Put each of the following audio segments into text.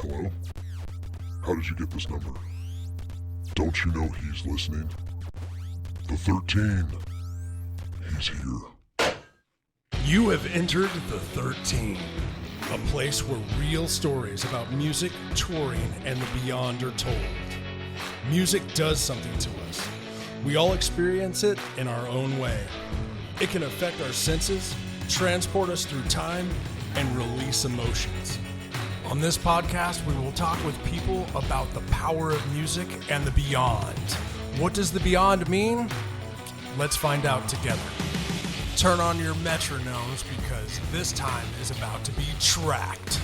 Hello? How did you get this number? Don't you know he's listening? The 13. He's here. You have entered the 13, a place where real stories about music, touring, and the beyond are told. Music does something to us. We all experience it in our own way. It can affect our senses, transport us through time, and release emotions. On this podcast, we will talk with people about the power of music and the beyond. What does the beyond mean? Let's find out together. Turn on your metronomes because this time is about to be tracked.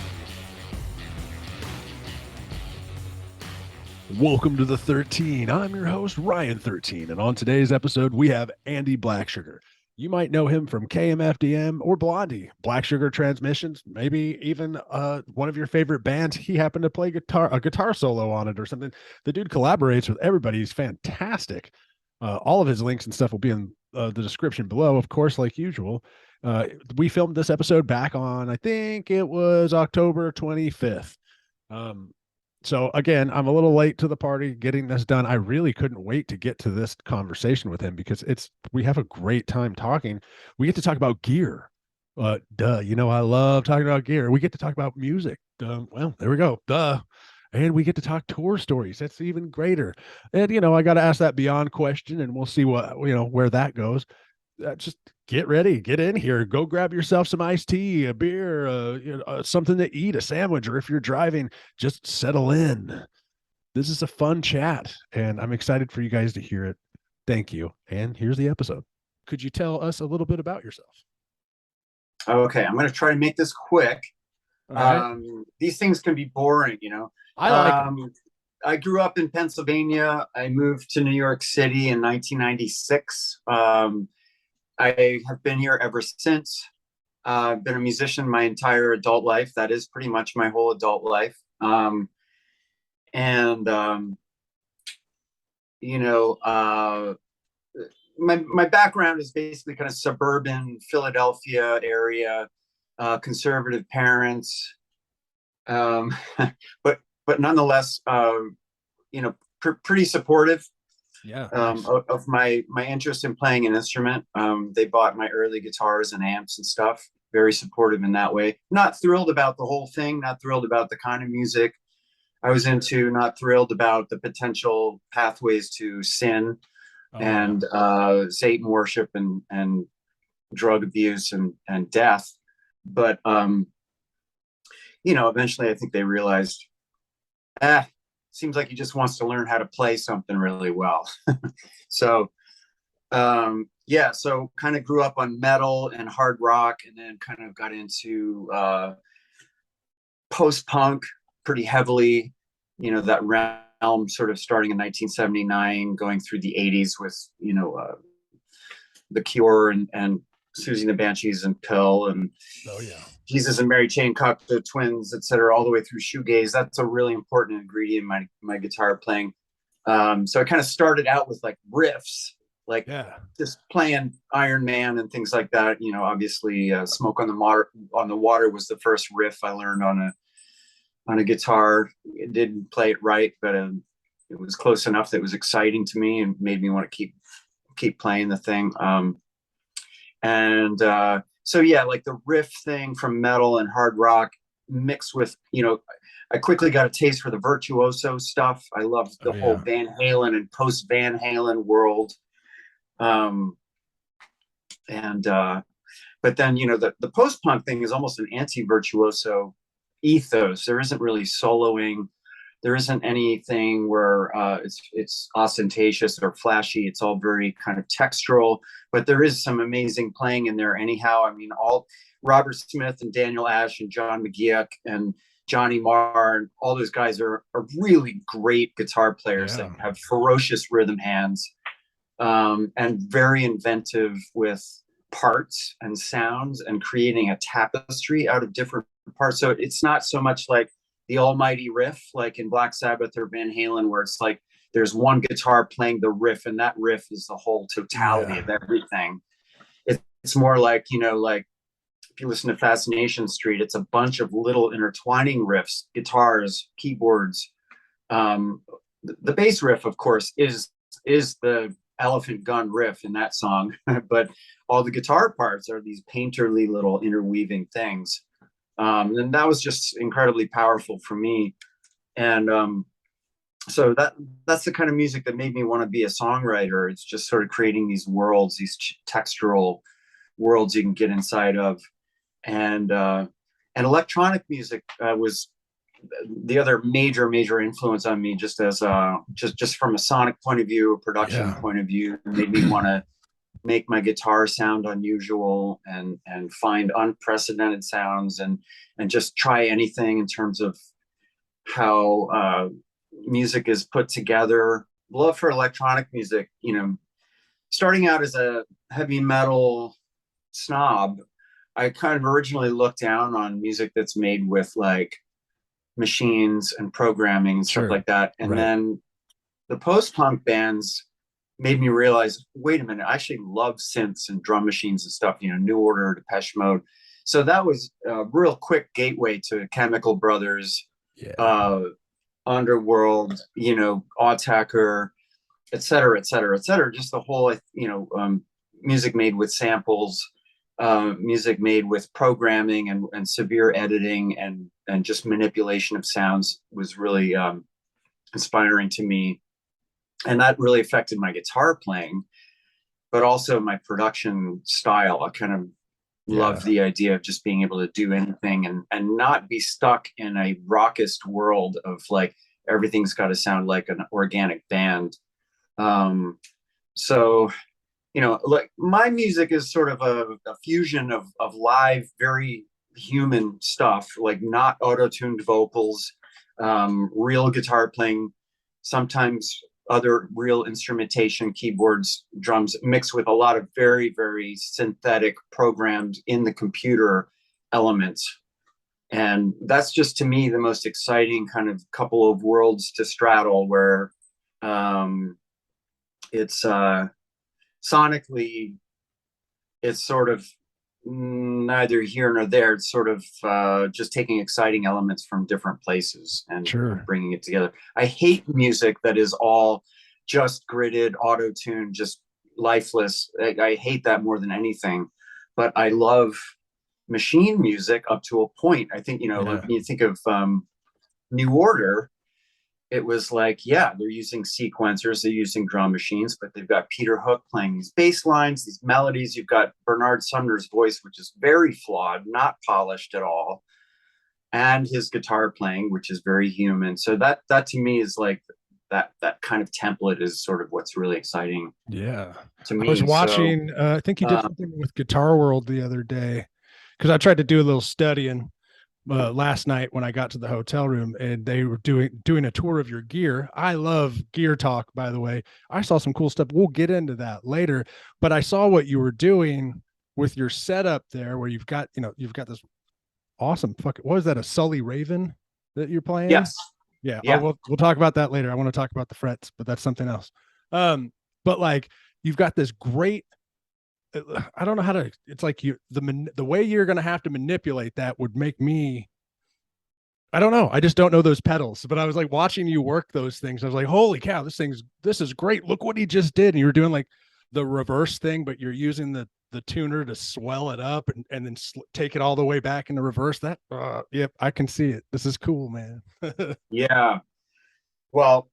Welcome to the 13. I'm your host, Ryan 13, and on today's episode, we have Andee Blacksugar. You might know him from KMFDM or Blondie, Blacksugar Transmissions, maybe even one of your favorite bands. He happened to play a guitar solo on it or something. The dude collaborates with everybody. He's fantastic. All of his links and stuff will be in the description below, of course, like usual. We filmed this episode back on, I think it was October 25th. So again, I'm a little late to the party getting this done. I really couldn't wait to get to this conversation with him because we have a great time talking. We get to talk about gear. You know, I love talking about gear. We get to talk about music. Well, there we go. And we get to talk tour stories. That's even greater. And, you know, I got to ask that beyond question and we'll see where that goes. Just get ready, get in here, go grab yourself some iced tea, a beer, something to eat, a sandwich, or if you're driving, just settle in. This is a fun chat, and I'm excited for you guys to hear it. Thank you. And here's the episode. Could you tell us a little bit about yourself? Okay, I'm going to try to make this quick. Right. These things can be boring, you know. I like them. I grew up in Pennsylvania. I moved to New York City in 1996. I have been here ever since. I've been a musician my entire adult life. That is pretty much my whole adult life. My background is basically kind of suburban Philadelphia area, conservative parents, but nonetheless, pretty supportive. Yeah. Of my interest in playing an instrument. They bought my early guitars and amps and stuff. Very supportive in that way. Not thrilled about the whole thing, not thrilled about the kind of music I was into, not thrilled about the potential pathways to sin and Satan worship and drug abuse and death. But eventually I think they realized, seems like he just wants to learn how to play something really well. So kind of grew up on metal and hard rock, and then kind of got into post-punk pretty heavily, that realm sort of starting in 1979, going through the 80s with, The Cure and Susie and the Banshees and Pill and Jesus and Mary Chain Cocktail Twins, etc., all the way through shoegaze. That's a really important ingredient in my guitar playing. So I kind of started out with like riffs, just playing Iron Man and things like that. Obviously, Smoke on the Water was the first riff I learned on a guitar. It didn't play it right, but it was close enough that it was exciting to me and made me want to keep playing the thing. Like the riff thing from metal and hard rock mixed with, I quickly got a taste for the virtuoso stuff. I loved the whole Van Halen and post Van Halen world. But then, the post-punk thing is almost an anti-virtuoso ethos. There isn't really soloing. There isn't anything where it's ostentatious or flashy. It's all very kind of textural, but there is some amazing playing in there anyhow. I mean, all Robert Smith and Daniel Ash and John McGeoch and Johnny Marr and all those guys are really great guitar players that have ferocious rhythm hands, and very inventive with parts and sounds and creating a tapestry out of different parts. So it's not so much like the almighty riff like in Black Sabbath or Van Halen, where it's like there's one guitar playing the riff and that riff is the whole totality of everything. It's more like, if you listen to Fascination Street, it's a bunch of little intertwining riffs, guitars, keyboards. The bass riff, of course, is the elephant gun riff in that song, but all the guitar parts are these painterly little interweaving things. And that was just incredibly powerful for me. And so that's the kind of music that made me want to be a songwriter. It's just sort of creating these worlds, these textural worlds you can get inside of. And electronic music was the other major influence on me, just as just from a sonic point of view, a production point of view. It made me want to make my guitar sound unusual and find unprecedented sounds and just try anything in terms of how music is put together. Love for electronic music, you know, starting out as a heavy metal snob, I kind of originally looked down on music that's made with like machines and programming and stuff like that. And then the post-punk bands made me realize, wait a minute, I actually love synths and drum machines and stuff, you know, New Order, Depeche Mode. So that was a real quick gateway to Chemical Brothers, Underworld, you know, Attacker, et cetera, et cetera, et cetera. Just the whole, you know, music made with samples, music made with programming and severe editing and just manipulation of sounds was really inspiring to me. And that really affected my guitar playing, but also my production style. I kind of love the idea of just being able to do anything and not be stuck in a raucous world of like, everything's got to sound like an organic band. So, you know, like my music is sort of a fusion of live, very human stuff, like not auto-tuned vocals, real guitar playing, sometimes other real instrumentation, keyboards, drums, mixed with a lot of very, very synthetic programmed in the computer elements. And that's just, to me, the most exciting kind of couple of worlds to straddle, where it's sonically, it's sort of neither here nor there. It's sort of just taking exciting elements from different places and bringing it together. I hate music that is all just gridded, auto-tuned, just lifeless. I hate that more than anything. But I love machine music up to a point. I think, you know, when you think of New Order, it was like, yeah, they're using sequencers, they're using drum machines, but they've got Peter Hook playing these bass lines, these melodies. You've got Bernard Sumner's voice, which is very flawed, not polished at all, and his guitar playing, which is very human. So that to me is like that kind of template is sort of what's really exciting. Yeah, to me. I was watching. I think you did something with Guitar World the other day, because I tried to do a little studying last night when I got to the hotel room, and they were doing a tour of your gear. I love gear talk, by the way. I saw some cool stuff. We'll get into that later, but I saw what you were doing with your setup there, where you've got this awesome what was that, a Sully Raven that you're playing? Yes. Yeah. Oh, we'll talk about that later. I want to talk about the frets, but that's something else. But like, you've got this great, I don't know how to, it's like the way you're going to have to manipulate that would make me, I don't know. I just don't know those pedals, but I was like watching you work those things. I was like, holy cow, this is great. Look what he just did. And you were doing like the reverse thing, but you're using the tuner to swell it up and then take it all the way back into reverse. That, yep, I can see it. This is cool, man. Yeah. Well,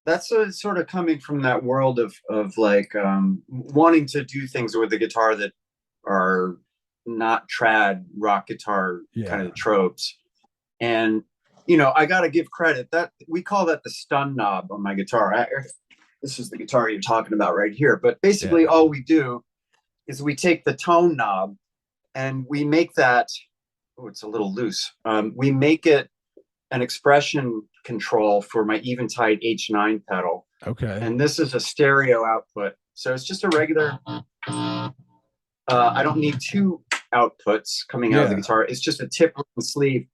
that's sort of coming from that world of like wanting to do things with the guitar that are not trad rock guitar kind of tropes. And, you know, I got to give credit that we call that the stun knob on my guitar. This is the guitar you're talking about right here. But basically all we do is we take the tone knob and we make that, oh, it's a little loose. We make it an expression control for my Eventide H9 pedal. Okay. And this is a stereo output. So it's just a regular, I don't need two outputs coming out of the guitar. It's just a tip and sleeve.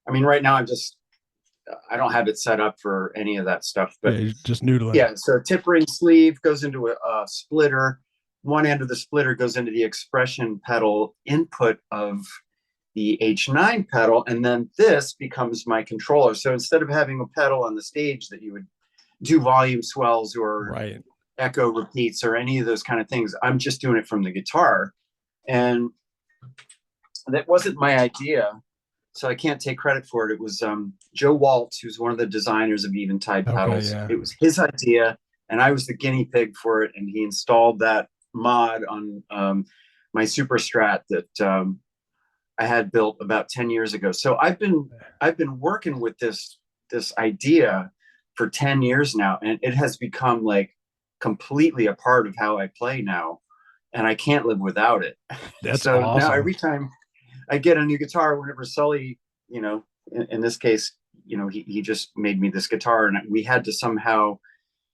I mean, right now I don't have it set up for any of that stuff, but you're just noodling. Yeah. So tip ring sleeve goes into a splitter. one end of the splitter goes into the expression pedal input of the H9 pedal, and then this becomes my controller. So instead of having a pedal on the stage that you would do volume swells or echo repeats or any of those kind of things, I'm just doing it from the guitar. And that wasn't my idea, so I can't take credit for it. It was Joe Waltz, who's one of the designers of Eventide pedals. Yeah. It was his idea, and I was the guinea pig for it, and he installed that mod on my Super Strat that I had built about 10 years ago. So I've been working with this idea for 10 years now, and it has become like completely a part of how I play now, and I can't live without it. That's so awesome. Now every time I get a new guitar, whenever Sully, in this case, he just made me this guitar, and we had to somehow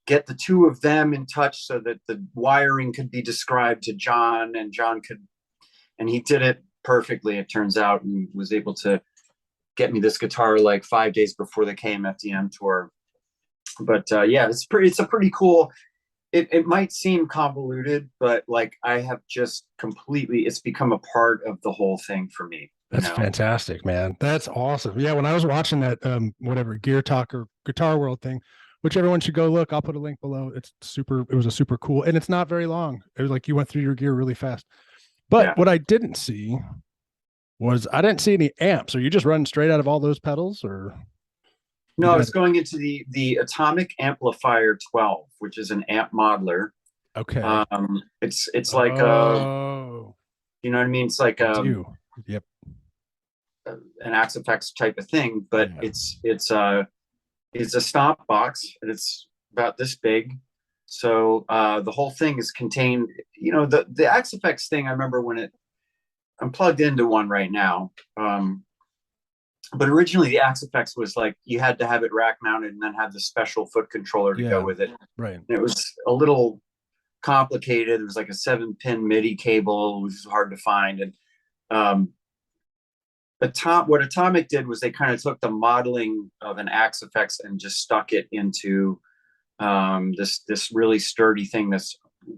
get the two of them in touch so that the wiring could be described to John, and John could, and he did it perfectly, it turns out, and was able to get me this guitar like 5 days before the KMFDM tour. But yeah, it's a pretty cool. It might seem convoluted, but like I have just completely, it's become a part of the whole thing for me. That's fantastic, man. That's awesome. Yeah, when I was watching that whatever Gear Talk or Guitar World thing, which everyone should go look, I'll put a link below. It was a super cool, and it's not very long. It was like you went through your gear really fast. But what I didn't see was I didn't see any amps. Are you just running straight out of all those pedals, or? No, it's going into the Atomic Amplifier 12, which is an amp modeler. Okay. It's like you know what I mean? It's like yep, an Axe-Fx type of thing, but it's a stomp box, and it's about this big. So the whole thing is contained. The Axe-Fx thing, I remember when I'm plugged into one right now. But originally the Axe-Fx was like you had to have it rack mounted and then have the special foot controller to go with it. Right. And it was a little complicated. It was like a 7-pin MIDI cable, which was hard to find. And what Atomic did was they kind of took the modeling of an Axe-Fx and just stuck it into this really sturdy thing that's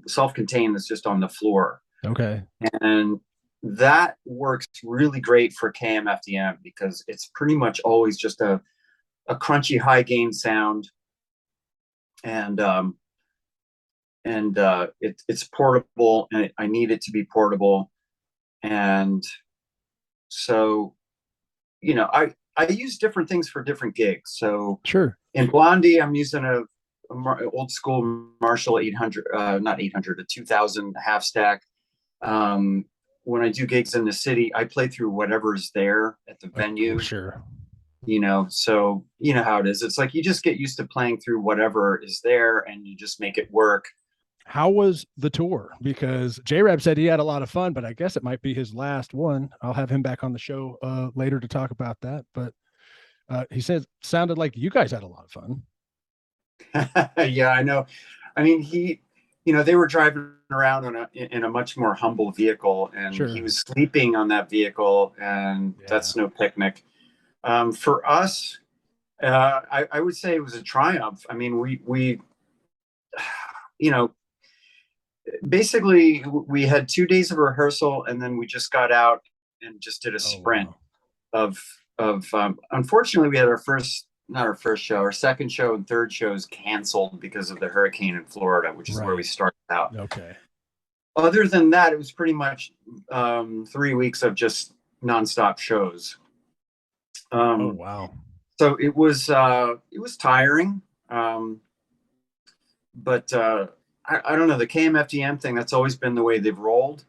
self-contained, that's just on the floor. Okay. And that works really great for KMFDM because it's pretty much always just a crunchy high gain sound, and it's portable, and I need it to be portable. And so I use different things for different gigs. So sure, in Blondie I'm using a old school Marshall 800, not 800, a 2000 half stack. When I do gigs in the city, I play through whatever's there at the venue. Sure. So you know how it is. It's like you just get used to playing through whatever is there, and you just make it work. How was the tour? Because J-Rab said he had a lot of fun, but I guess it might be his last one. I'll have him back on the show later to talk about that. But he said sounded like you guys had a lot of fun. Yeah, I know. I mean, they were driving around in a much more humble vehicle, and he was sleeping on that vehicle, and that's no picnic. For us, I would say it was a triumph. I mean, we basically we had 2 days of rehearsal, and then we just got out and just did a sprint of unfortunately we had our second show and third shows canceled because of the hurricane in Florida, which is where we started out. Okay. Other than that, it was pretty much 3 weeks of just nonstop shows. Oh wow! So it was tiring, but I don't know, the KMFDM thing. That's always been the way they've rolled,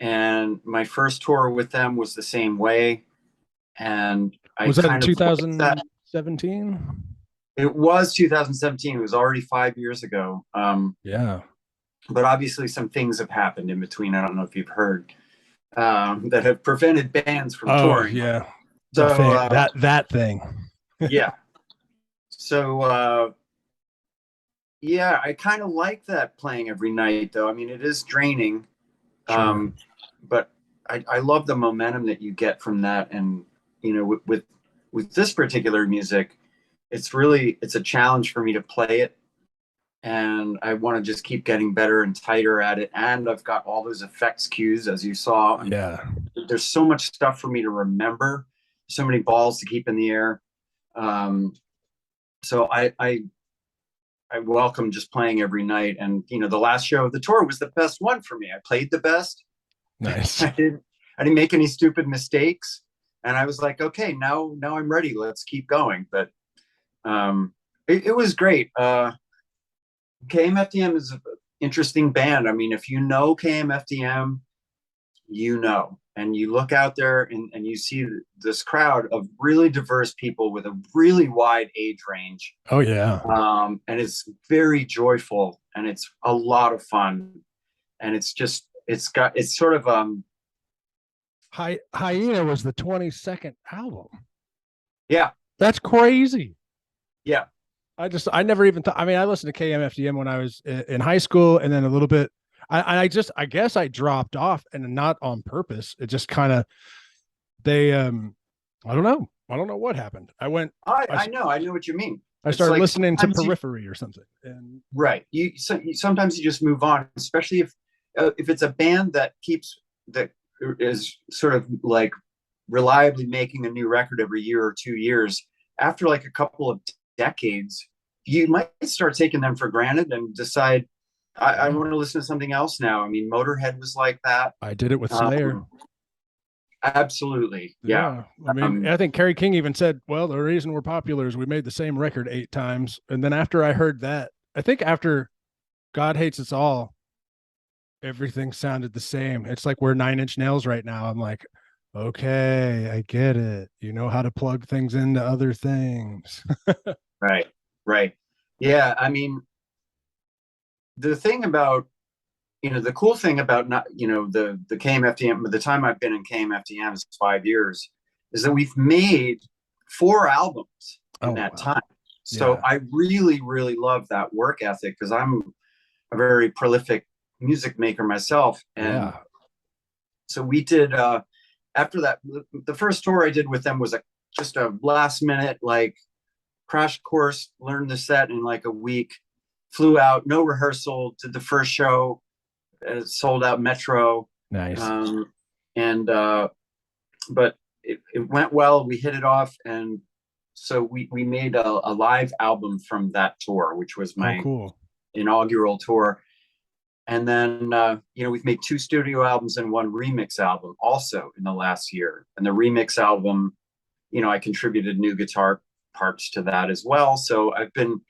and my first tour with them was the same way. And was that in 2017? It was 2017. It was already 5 years ago. Yeah. But obviously some things have happened in between. I don't know if you've heard that have prevented bands from touring. Yeah. So that thing. Yeah. So yeah, I kind of like that playing every night, though. I mean, it is draining, but I love the momentum that you get from that. And with this particular music, it's a challenge for me to play it and I want to just keep getting better and tighter at it. And I've got all those effects cues, as you saw. And Yeah. there's so much stuff for me to remember, so many balls to keep in the air. So I welcome just playing every night. And the last show of the tour was the best one for me. I played the best. Nice. I didn't make any stupid mistakes, and I was like, okay, now I'm ready. Let's keep going. But it was great. KMFDM is an interesting band. I mean, if you know KMFDM, and you look out there and you see this crowd of really diverse people with a really wide age range. Oh yeah. And it's very joyful, and it's a lot of fun, and it's sort of Hyena was the 22nd album. yeah, That's crazy. yeah. I never even thought. I mean, I listened to KMFDM when I was in high school, and then a little bit. I guess I dropped off, and not on purpose. It just kind of I don't know what happened. I know what you mean. I started listening to Periphery or something, and right. Sometimes you just move on, especially if it's a band that is sort of like reliably making a new record every year or 2 years. After like a couple of decades, you might start taking them for granted and decide, I want to listen to something else now. I mean, Motorhead was like that. I did it with Slayer. Absolutely. Yeah. I mean, I think Kerry King even said, well, the reason we're popular is we made the same record 8 times. And then after I heard that, I think after God Hates Us All, everything sounded the same. It's like we're 9 Inch Nails right now. I'm like, okay, I get it. You know how to plug things into other things. Right. Yeah. I mean, the thing about, the cool thing about the KMFDM, the time I've been in KMFDM is 5 years, is that we've made 4 albums in that time. So I really, really love that work ethic, because I'm a very prolific music maker myself. And so we did, after that, the first tour I did with them was just a last minute, like, crash course, learned the set in like a week, flew out, no rehearsal, did the first show, sold out Metro. Nice. But it went well. We hit it off, and so we made a live album from that tour, which was my inaugural tour. And then we've made 2 studio albums and 1 remix album also in the last year. And the remix album, I contributed new guitar parts to that as well. So I've been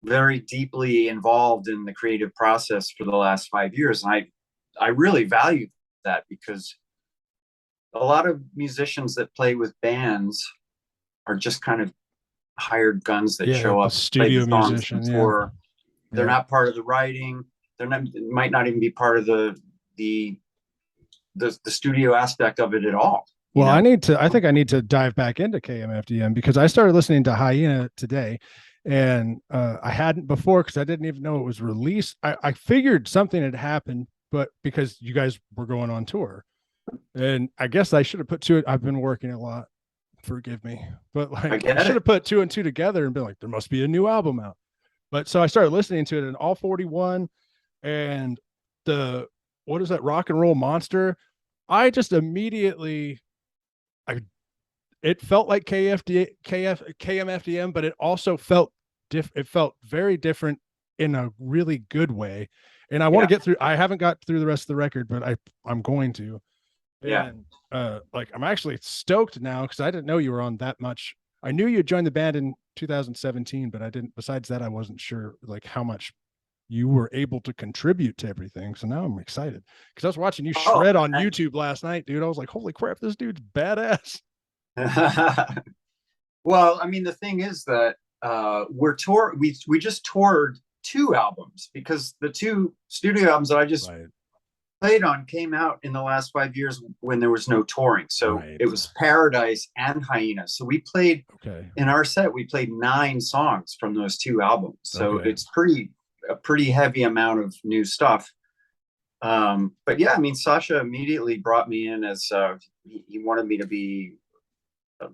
very deeply involved in the creative process for the last 5 years. And I really value that, because a lot of musicians that play with bands are just kind of hired guns that show up, studio musicians. They're not part of the writing. Might not even be part of the studio aspect of it at all. Well, I think I need to dive back into KMFDM, because I started listening to Hyena today, and I hadn't before, because I didn't even know it was released. I figured something had happened, but because you guys were going on tour, and I guess I should have put 2. I've been working a lot. Forgive me, but I should have put 2 and 2 together and been like, there must be a new album out. But so I started listening to it, and all 41 and what is that, Rock and Roll Monster? I just immediately, it felt like KMFDM, but it also felt it felt very different in a really good way. And I want to get through. I haven't got through the rest of the record, but I'm going to. And I'm actually stoked now, because I didn't know you were on that much. I knew you joined the band in 2017, but I didn't. Besides that, I wasn't sure like how much you were able to contribute to everything. So now I'm excited, because I was watching you shred on YouTube last night, dude. I was like, holy crap, this dude's badass. Well, I mean, the thing is that we just toured 2 albums, because the 2 studio albums that I just played on came out in the last 5 years when there was no touring. So it was Paradise and Hyena. So we played in our set, we played 9 songs from those 2 albums. So it's a pretty heavy amount of new stuff. But yeah, I mean, Sasha immediately brought me in as he wanted me to be a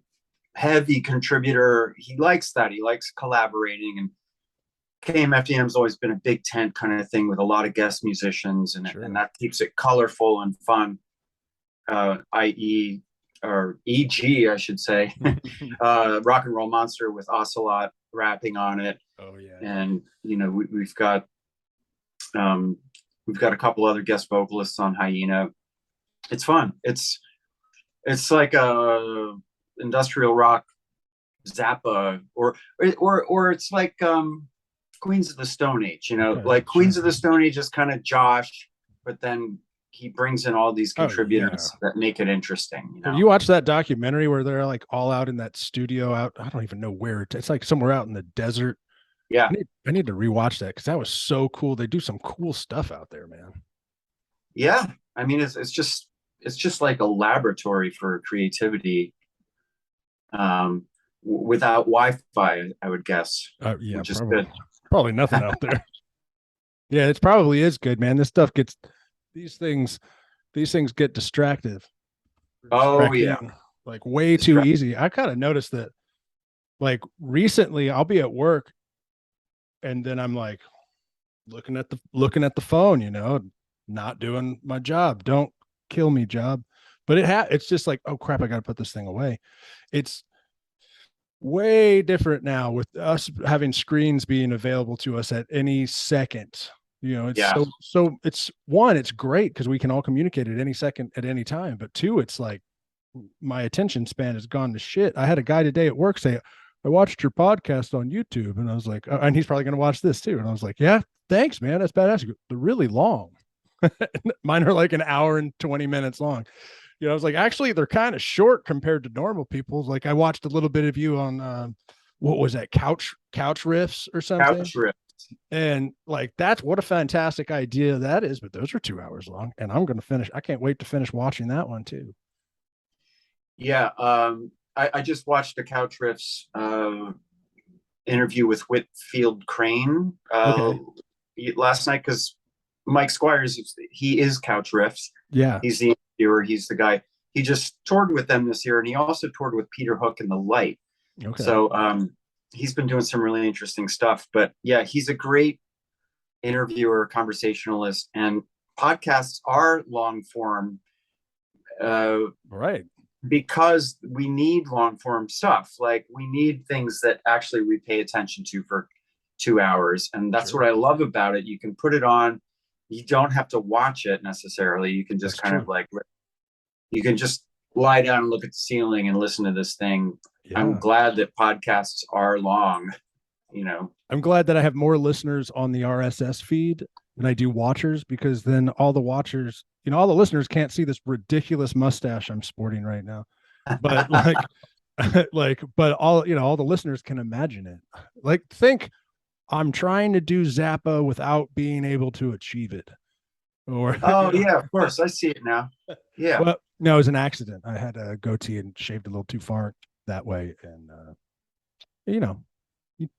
heavy contributor. He likes that. He likes collaborating, and KMFDM's always been a big tent kind of thing with a lot of guest musicians, and Sure. and that keeps it colorful and fun. I.e. or E.g. I should say, Rock and Roll Monster with Ocelot rapping on it. Oh yeah. And we've got a couple other guest vocalists on Hyena. It's fun. It's like a industrial rock Zappa, or it's like Queens of the Stone Age. Okay, like Queens sure. of the Stone Age is kind of Josh, but then he brings in all these contributors that make it interesting. Have you watched that documentary where they're like all out in that studio out? I don't even know where it's like somewhere out in the desert. Yeah, I need to rewatch that because that was so cool. They do some cool stuff out there, man. Yeah, I mean, it's just like a laboratory for creativity. Without Wi-Fi, I would guess. Yeah, which is probably, good. Probably nothing out there. Yeah, it probably is good, man. This stuff gets these things get distractive. Oh yeah, like way too easy. I kind of noticed that. Like recently, I'll be at work, and then I'm like looking at the phone, not doing my job. Don't kill me, job. But it's just like, oh crap, I got to put this thing away. It's way different now with us having screens being available to us at any second. It's so it's great because we can all communicate at any second at any time. But two, it's like my attention span has gone to shit. I had a guy today at work say, I watched your podcast on YouTube, and I was like, and he's probably going to watch this too. And I was like, yeah, thanks, man. That's badass. They're really long. Mine are like an hour and 20 minutes long. I was like, actually, they're kind of short compared to normal people's. Like, I watched a little bit of you on what was that, couch riffs or something. Couch riffs. And like, that's what a fantastic idea that is. But those are 2 hours long, and I'm going to finish. I can't wait to finish watching that one too. Yeah, I just watched a Couch Riffs interview with Whitfield Crane last night because Mike Squires, he is Couch Riffs. Yeah, he's the interviewer. He's the guy. He just toured with them this year, and he also toured with Peter Hook and the Light. Okay. So he's been doing some really interesting stuff. But yeah, he's a great interviewer, conversationalist, and podcasts are long form. Right. Because we need long form stuff. Like we need things that actually we pay attention to for 2 hours. And that's what I love about it. You can put it on. You don't have to watch it necessarily. You can just you can just lie down and look at the ceiling and listen to this thing. Yeah. I'm glad that podcasts are long, I'm glad that I have more listeners on the RSS feed than I do watchers, because then all the watchers, all the listeners can't see this ridiculous mustache I'm sporting right now. But but all the listeners can imagine it. Like, think I'm trying to do Zappa without being able to achieve it. Or yeah, of course. I see it now. Yeah. Well, no, it was an accident. I had a goatee and shaved a little too far that way. And you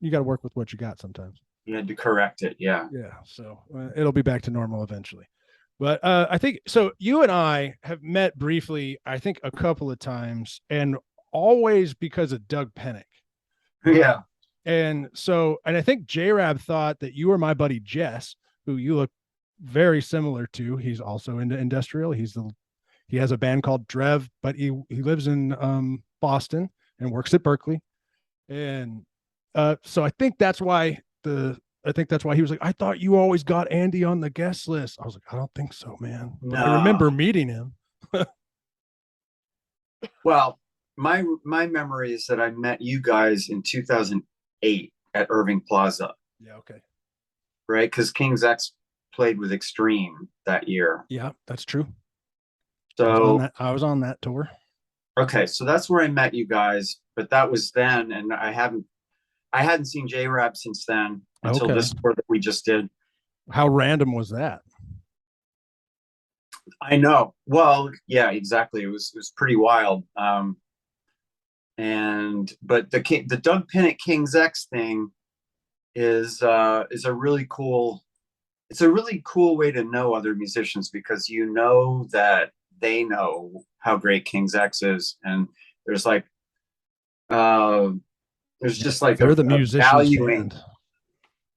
got to work with what you got sometimes. You had to correct it. Yeah. Yeah. So it'll be back to normal eventually. But I think so. You and I have met briefly, I think a couple of times, and always because of Doug Pennick. Yeah. And I think J-Rab thought that you were my buddy Jess, who you look very similar to. He's also into industrial. He has a band called Drev, but he lives in Boston and works at Berkeley. And so I think that's why he was like, I thought you always got Andee on the guest list. I was like, I don't think so, man. But I remember meeting him. Well, my memory is that I met you guys in 2008 at Irving Plaza. Yeah. Okay. Right. Because King's X played with Extreme that year. Yeah, that's true. So I was on that tour. Okay. So that's where I met you guys, but that was then. And I hadn't seen J-Rab since then until this tour that we just did. How random was that? I know. Well, yeah, exactly. It was pretty wild. But the Doug Pennick King's X thing is a really cool. It's a really cool way to know other musicians, because that they know how great King's X is, and there's just like they're the musicians.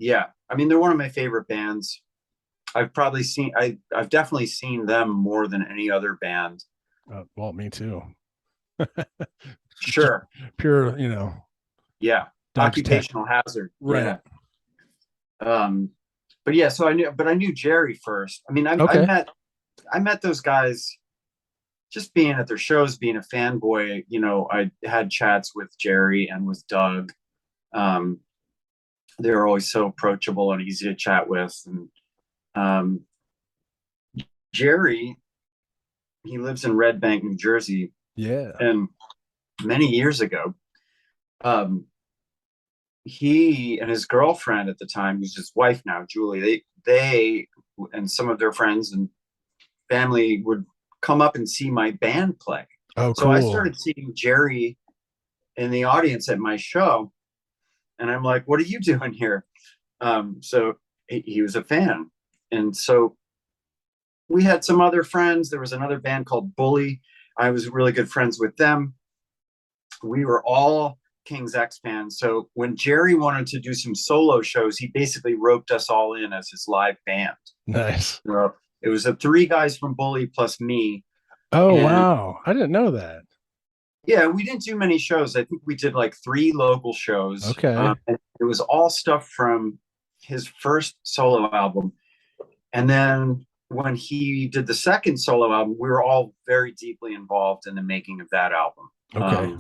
Yeah. I mean, they're one of my favorite bands. I've definitely seen them more than any other band. Well, me too. Just Sure. pure, Yeah. Doug's tech. Occupational hazard. Right. Yeah. But yeah, so I knew Jerry first. I mean, Okay. I met those guys just being at their shows, being a fanboy. I had chats with Jerry and with Doug. They were always so approachable and easy to chat with. And Jerry, he lives in Red Bank, New Jersey. Yeah. And many years ago, he and his girlfriend at the time, who's his wife now, Julie, they and some of their friends and family would come up and see my band play. Oh, So I cool. started seeing Jerry in the audience at my show, and I'm like, "What are you doing here?" So he was a fan, and so we had some other friends. There was another band called Bully. I was really good friends with them. We were all King's X fans. So when Jerry wanted to do some solo shows, he basically roped us all in as his live band. Nice. It was the three guys from Bully plus me. Oh, And wow. I didn't know that. yeah, we didn't do many shows. I think we did like 3 local shows. Okay. And it was all stuff from his first solo album. And then when he did the second solo album, we were all very deeply involved in the making of that album. Okay.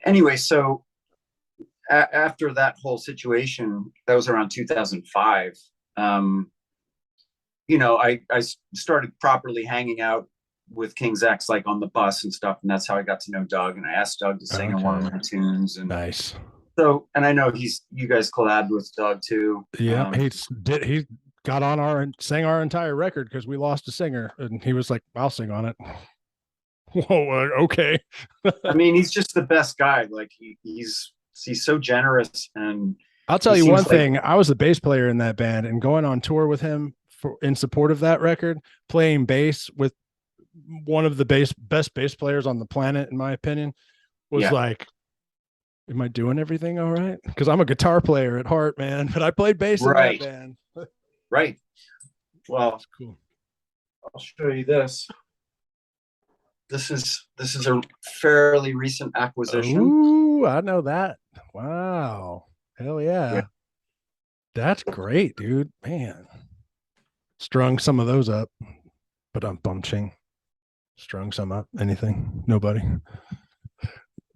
Anyway, so after that whole situation, that was around 2005. I started properly hanging out with King's X, like on the bus and stuff, and that's how I got to know Doug. And I asked Doug to sing in one of my tunes. And nice. So, and I know you guys collabed with Doug too. Yeah, he got on sang our entire record because we lost a singer, and he was like, "I'll sing on it." Whoa, okay. I mean, he's just the best guy. Like he's so generous, and I'll tell you one thing. I was the bass player in that band, and going on tour with him in support of that record, playing bass with one of the best bass players on the planet, in my opinion, was like, am I doing everything all right? Because I'm a guitar player at heart, man, but I played bass in that band. Right. Well, that's cool. I'll show you this. This is a fairly recent acquisition. Ooh, I know that. Wow. Hell yeah. That's great, dude. Man. Strung some of those up, but I'm bunching. Strung some up. Anything? Nobody.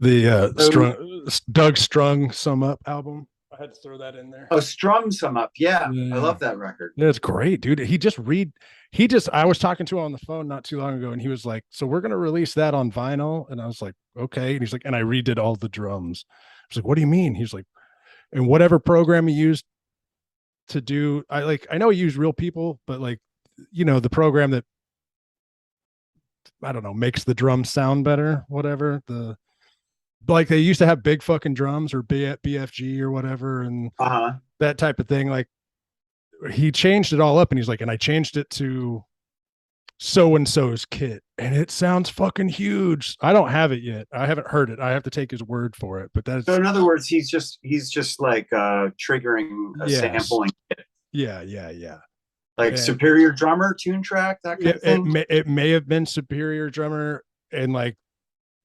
The Doug Strung Some Up album. I had to throw that in there. Oh, Strung Some Up. Yeah. I love that record. That's great, dude. I was talking to him on the phone not too long ago, and he was like, "So we're gonna release that on vinyl." And I was like, "Okay." And he's like, and I redid all the drums. I was like, "What do you mean?" He's like, and whatever program he used to do, I know he used Real People, but the program that, I don't know, makes the drums sound better, whatever. They used to have big fucking drums or BFG or whatever, and that type of thing. Like, he changed it all up, and he's like, and I changed it to so-and-so's kit, and it sounds fucking huge. I don't have it yet. I haven't heard it. I have to take his word for it. But that's, so in other words, he's just like triggering a sampling kit. Yeah. Like Superior Drummer, Tune Track, that kind of thing. It may have been Superior Drummer, and like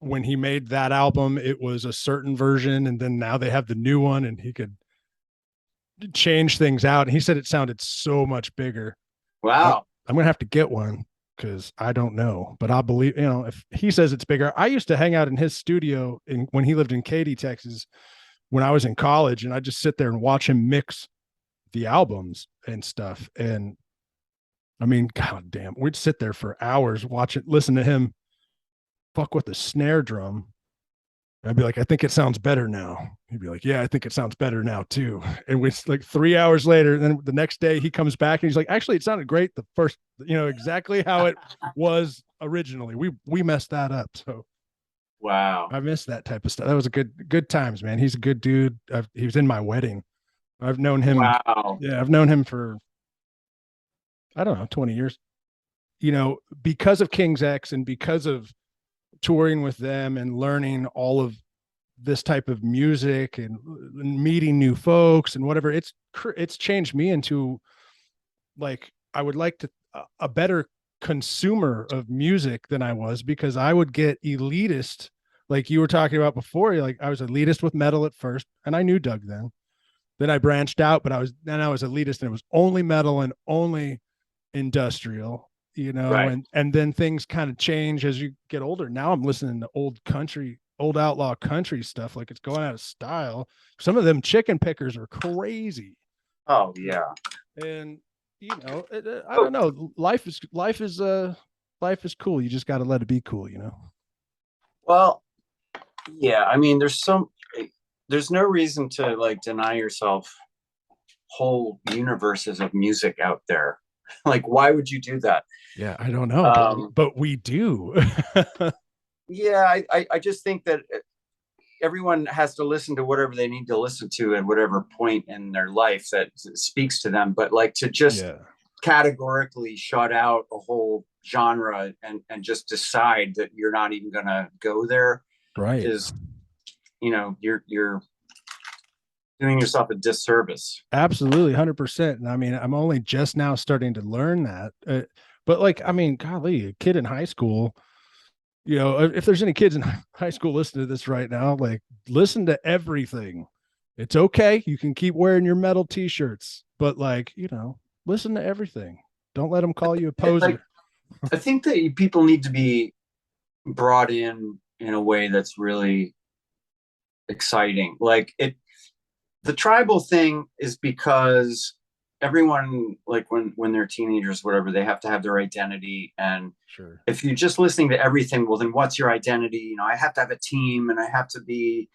when he made that album, it was a certain version, and then now they have the new one, and he could change things out. And he said it sounded so much bigger. Wow. I'm gonna have to get one because I don't know, but I believe, if he says it's bigger. I used to hang out in his studio when he lived in Katy, Texas, when I was in college, and I just sit there and watch him mix the albums and stuff. And I mean, god damn, we'd sit there for hours listen to him fuck with the snare drum. I'd be like, I think it sounds better now. He'd be like, yeah, I think it sounds better now too. And we like 3 hours later, and then the next day he comes back and he's like, actually, it sounded great. The first, exactly how it was originally. We messed that up. So wow, I miss that type of stuff. That was a good times, man. He's a good dude. He was in my wedding. I've known him. Wow. Yeah, I've known him for, I don't know, 20 years. Because of King's X and because of touring with them and learning all of this type of music and meeting new folks and whatever, it's changed me into like, I would like to a better consumer of music than I was, because I would get elitist, like you were talking about before. Like I was elitist with metal at first, and I knew Doug then. Then I branched out, but I was elitist, and it was only metal and only industrial, Right. and then things kind of change as you get older. Now I'm listening to old country, old outlaw country stuff, like it's going out of style. Some of them chicken pickers are crazy. Oh yeah. And I don't know. Life is cool. You just got to let it be cool. Well, yeah. I mean, there's no reason to like deny yourself whole universes of music out there. Like, why would you do that? Yeah, I don't know, but we do. Yeah, I just think that everyone has to listen to whatever they need to listen to at whatever point in their life that speaks to them. But like to just categorically shut out a whole genre and just decide that you're not even going to go there, right, is, you're doing yourself a disservice. Absolutely, 100%. And I mean, I'm only just now starting to learn that. But like, I mean, golly, a kid in high school, if there's any kids in high school listening to this right now, like, listen to everything. It's okay. You can keep wearing your metal t-shirts, but like, listen to everything. Don't let them call you a poser. Like, I think that people need to be brought in a way that's really exciting. Like the tribal thing is because everyone, like when they're teenagers, whatever, they have to have their identity. And sure, if you're just listening to everything, well, then what's your identity? I have to have a team, and I have to be,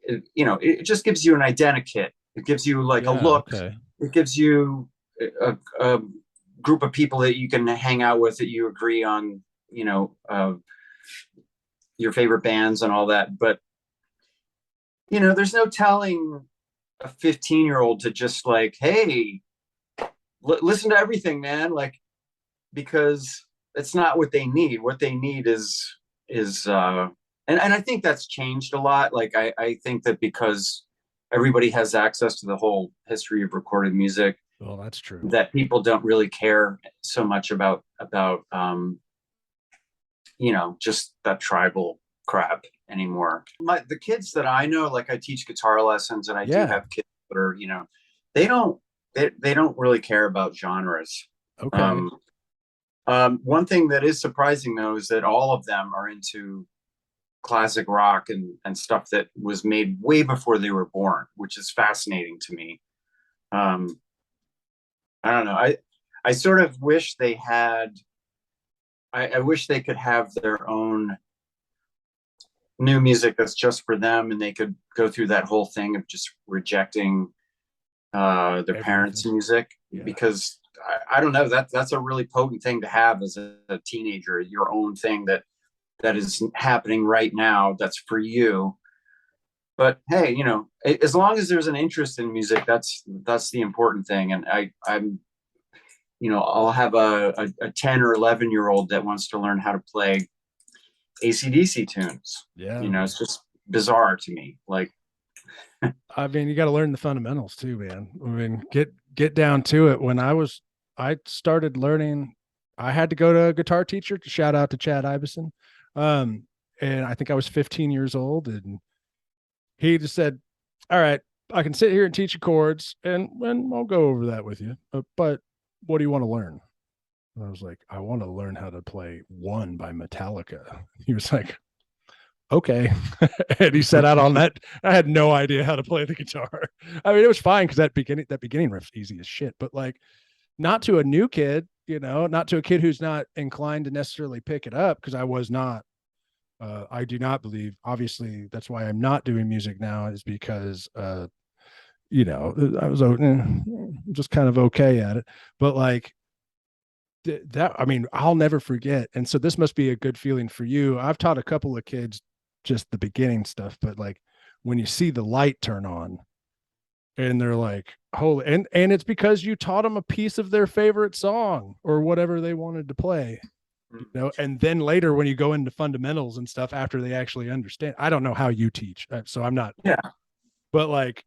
it just gives you an identikit. It gives you like a look. Okay. It gives you a group of people that you can hang out with, that you agree on, your favorite bands and all that. But there's no telling a 15-year-old to just like, hey, listen to everything, man. Like, because it's not what they need. What they need is and I think that's changed a lot. Like, I think that because everybody has access to the whole history of recorded music, well, that's true, that people don't really care so much about just that tribal crap anymore. The kids that I know, like, I teach guitar lessons, and I do have kids that are, they don't really care about genres. Okay. One thing that is surprising though is that all of them are into classic rock and stuff that was made way before they were born, which is fascinating to me. I don't know. I sort of wish they had. I wish they could have their own new music that's just for them, and they could go through that whole thing of just rejecting their parents' music, because I don't know, that's a really potent thing to have as a teenager, your own thing that is happening right now, that's for you. But hey, as long as there's an interest in music, that's the important thing. And I'm I'll have a 10 or 11-year-old that wants to learn how to play AC/DC tunes. It's just bizarre to me. Like, I mean, you got to learn the fundamentals too, man. I mean, get down to it. When I started learning, I had to go to a guitar teacher, to shout out to Chad Ibeson. And I think I was 15 years old, and he just said, all right, I can sit here and teach you chords, and I'll go over that with you. But what do you want to learn? And I was like, I want to learn how to play One by Metallica. He was like, okay. And he set out on that. I had no idea how to play the guitar. I mean, it was fine because that beginning riff's easy as shit, but like, not to a new kid, not to a kid who's not inclined to necessarily pick it up, because I was not. I do not believe, obviously, that's why I'm not doing music now, is because, I was just kind of okay at it. But like, that, I mean, I'll never forget. And so this must be a good feeling for you. I've taught a couple of kids just the beginning stuff, but like, when you see the light turn on and they're like, holy, and it's because you taught them a piece of their favorite song or whatever they wanted to play. and then later when you go into fundamentals and stuff after they actually understand. I don't know how you teach, so I'm not. Yeah. But like,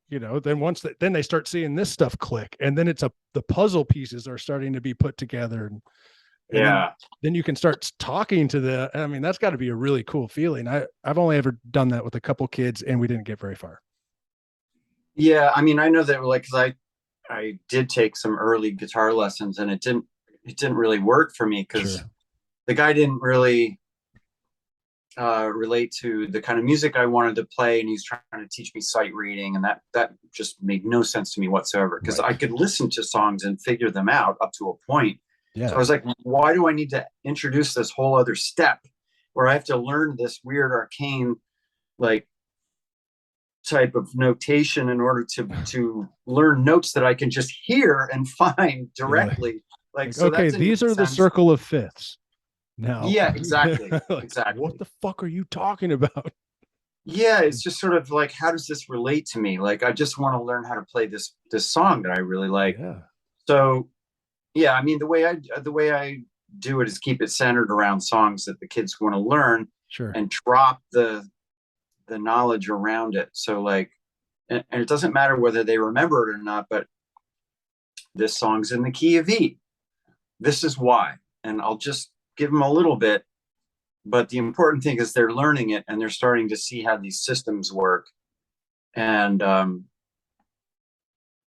then once then they start seeing this stuff click, and then the puzzle pieces are starting to be put together, and then you can start talking to I mean, that's got to be a really cool feeling. I've only ever done that with a couple kids, and we didn't get very far. Yeah, I mean, I know that, like, because I did take some early guitar lessons, and it didn't really work for me because the guy didn't really relate to the kind of music I wanted to play, and he's trying to teach me sight reading, and that just made no sense to me whatsoever, because I could listen to songs and figure them out up to a point. Yeah. So I was like, why do I need to introduce this whole other step where I have to learn this weird arcane like type of notation in order to learn notes that I can just hear and find directly? Like so okay, these are the circle of fifths. Now. Yeah, exactly. Like, exactly. What the fuck are you talking about? Yeah, it's just sort of like, how does this relate to me? Like, I just want to learn how to play this song that I really like. Yeah. So yeah, I mean, the way I do it is keep it centered around songs that the kids want to learn, and drop the knowledge around it. So like, and it doesn't matter whether they remember it or not, but this song's in the key of E. This is why. And I'll just give them a little bit, but the important thing is they're learning it and they're starting to see how these systems work. And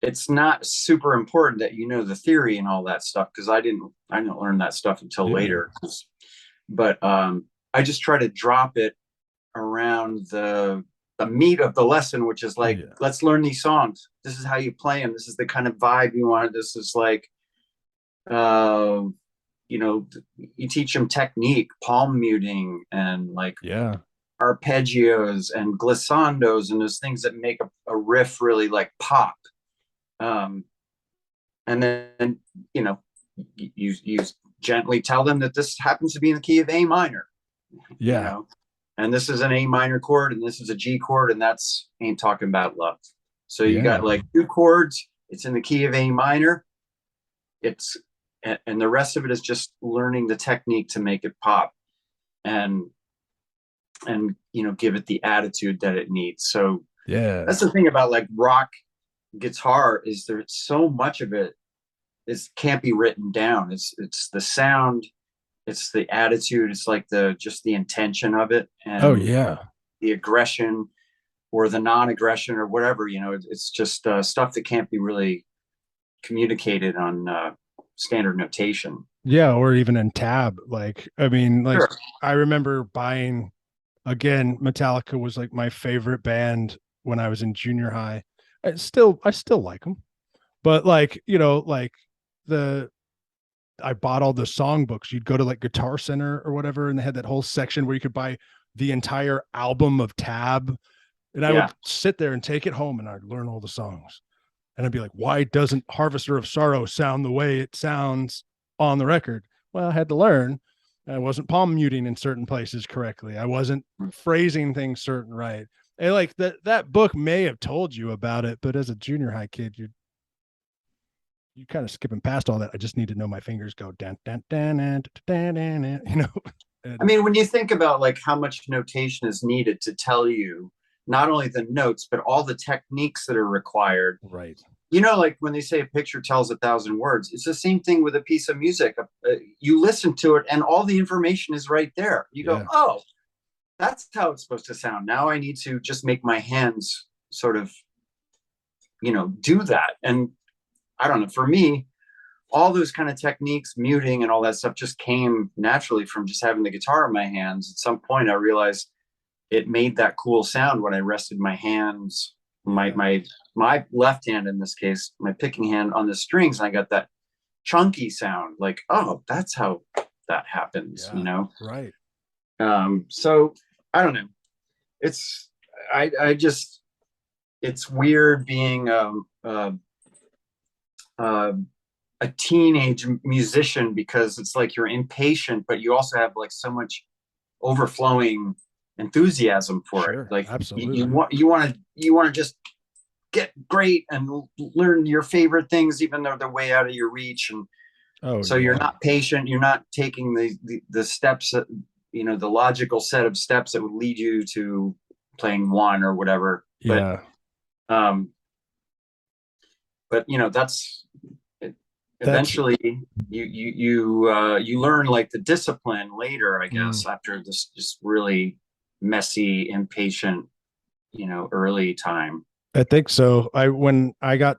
it's not super important that you know the theory and all that stuff, because I didn't learn that stuff until later. But I just try to drop it around the meat of the lesson, which is like, let's learn these songs. This is how you play them. This is the kind of vibe you want. This is like, you teach them technique, palm muting, and like arpeggios and glissandos, and those things that make a riff really like pop. And then you gently tell them that this happens to be in the key of A minor. And this is an A minor chord, and this is a G chord, and that's Ain't Talking About Love. So you got like two chords. It's in the key of A minor. And the rest of it is just learning the technique to make it pop, and give it the attitude that it needs. So that's the thing about like rock guitar, is there's so much of it can't be written down. It's the sound, it's the attitude, it's like the intention of it, and the aggression or the non-aggression or whatever. It's just stuff that can't be really communicated on standard notation. Or even in tab. Like, I mean, like, I remember buying, again, Metallica was like my favorite band when I was in junior high. I still like them, but like, I bought all the song books. You'd go to like Guitar Center or whatever, and they had that whole section where you could buy the entire album of tab, and I would sit there and take it home, and I'd learn all the songs. And I'd be like, why doesn't Harvester of Sorrow sound the way it sounds on the record? Well, I had to learn. I wasn't palm muting in certain places correctly. I wasn't phrasing things certain right. And like that book may have told you about it, but as a junior high kid, you kind of skipping past all that. I just need to know my fingers go dan dan dan dan dan dan. I mean, when you think about like how much notation is needed to tell you not only the notes, but all the techniques that are required. Right. Like when they say a picture tells 1,000 words, it's the same thing with a piece of music. You listen to it and all the information is right there. You go, oh, that's how it's supposed to sound. Now I need to just make my hands sort of, do that. And I don't know, for me, all those kind of techniques, muting and all that stuff just came naturally from just having the guitar in my hands. At some point I realized it made that cool sound when I rested my hands, my left hand in this case, my picking hand on the strings, and I got that chunky sound. Like, oh, that's how that happens, Right. So I don't know. It's it's weird being a teenage musician, because it's like you're impatient, but you also have like so much overflowing enthusiasm for it. Like, absolutely, you want to just get great and learn your favorite things, even though they're way out of your reach. And Oh, So you're not patient. You're not taking the steps that, the logical set of steps that would lead you to playing one or whatever. yeah. Um, but that's eventually you learn like the discipline later, I guess, after this just really messy, impatient, early time. I think so. The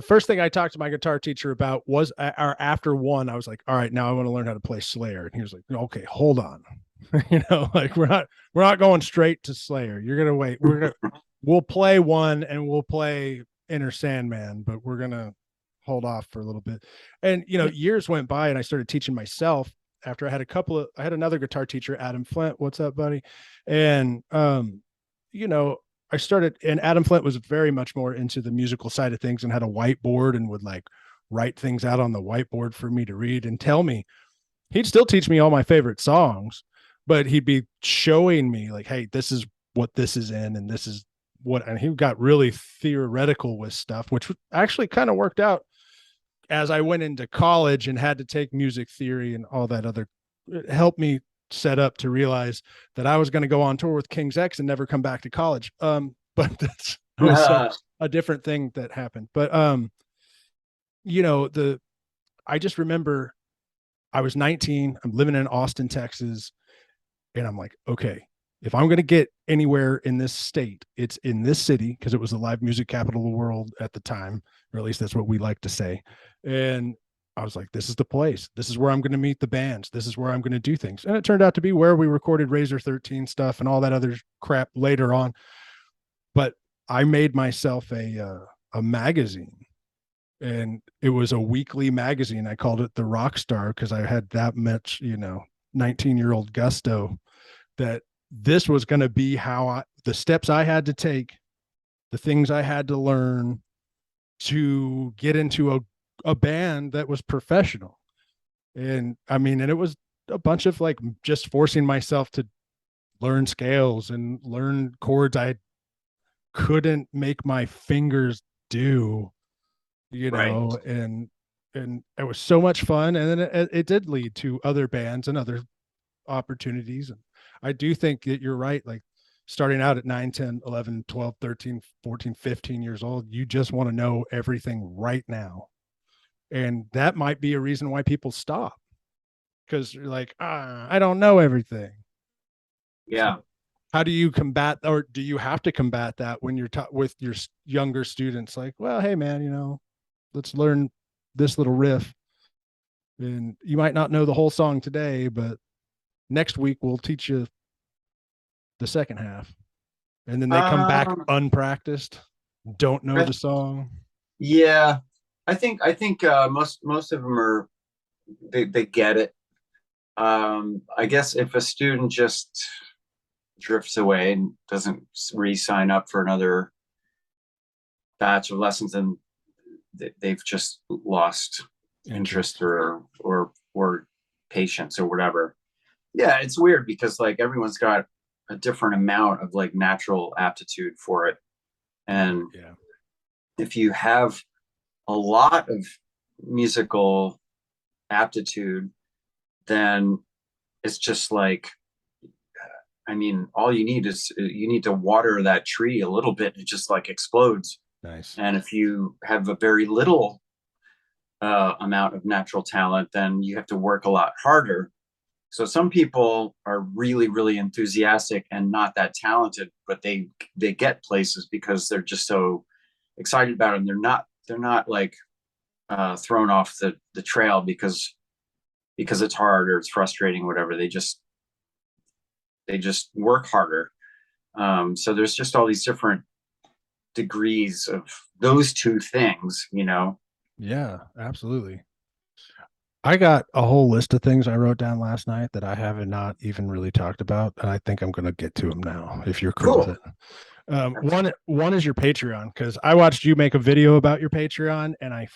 first thing I talked to my guitar teacher about was after one, I was like, all right, now I want to learn how to play Slayer. And he was like, okay, hold on. Like we're not going straight to Slayer. You're going to wait. We'll play one and we'll play Inner Sandman, but we're going to hold off for a little bit. And, years went by and I started teaching myself after I had another guitar teacher, Adam Flint. What's up, buddy? And, I started, and Adam Flint was very much more into the musical side of things and had a whiteboard and would like write things out on the whiteboard for me to read and tell me. He'd still teach me all my favorite songs, but he'd be showing me like, hey, this is what this is in, and this is what, and he got really theoretical with stuff, which actually kind of worked out as I went into college and had to take music theory and all that other. It helped me set up to realize that I was going to go on tour with King's X and never come back to college. But that's a different thing that happened. But I just remember I was 19, I'm living in Austin, Texas, and I'm like, okay, if I'm going to get anywhere in this state, it's in this city, because it was the live music capital of the world at the time, or at least that's what we like to say. And I was like, this is the place. This is where I'm going to meet the bands. This is where I'm going to do things. And it turned out to be where we recorded Razor 13 stuff and all that other crap later on. But I made myself a magazine, and it was a weekly magazine. I called it the Rockstar because I had that much, 19-year-old gusto that this was going to be the steps I had to take, the things I had to learn to get into a band that was professional. And and it was a bunch of like just forcing myself to learn scales and learn chords I couldn't make my fingers do, Right. and it was so much fun. And then it did lead to other bands and other opportunities. And I do think that you're right. Like starting out at 9, 10, 11, 12, 13, 14, 15 years old, you just want to know everything right now. And that might be a reason why people stop, because you're like, I don't know everything. Yeah. So how do you combat, or do you have to combat that when you're with your younger students? Like, well, hey man, let's learn this little riff, and you might not know the whole song today, but next week we'll teach you the second half. And then they come back unpracticed, don't know the song. Yeah. I think most of them they get it. I guess if a student just drifts away and doesn't re-sign up for another batch of lessons, then they've just lost interest or patience or whatever. Yeah, it's weird because like everyone's got a different amount of like natural aptitude for it. And if you have a lot of musical aptitude, then it's just like, all you need is you need to water that tree a little bit, and it just like explodes. Nice. And if you have a very little amount of natural talent, then you have to work a lot harder. So some people are really, really enthusiastic and not that talented, but they get places because they're just so excited about it. And they're not like thrown off the trail because it's hard or it's frustrating, whatever. They just work harder. So there's just all these different degrees of those two things, Yeah, absolutely. I got a whole list of things I wrote down last night that I haven't not even really talked about, and I think I'm going to get to them now, if you're cool with it. One is your Patreon, because I watched you make a video about your Patreon, and I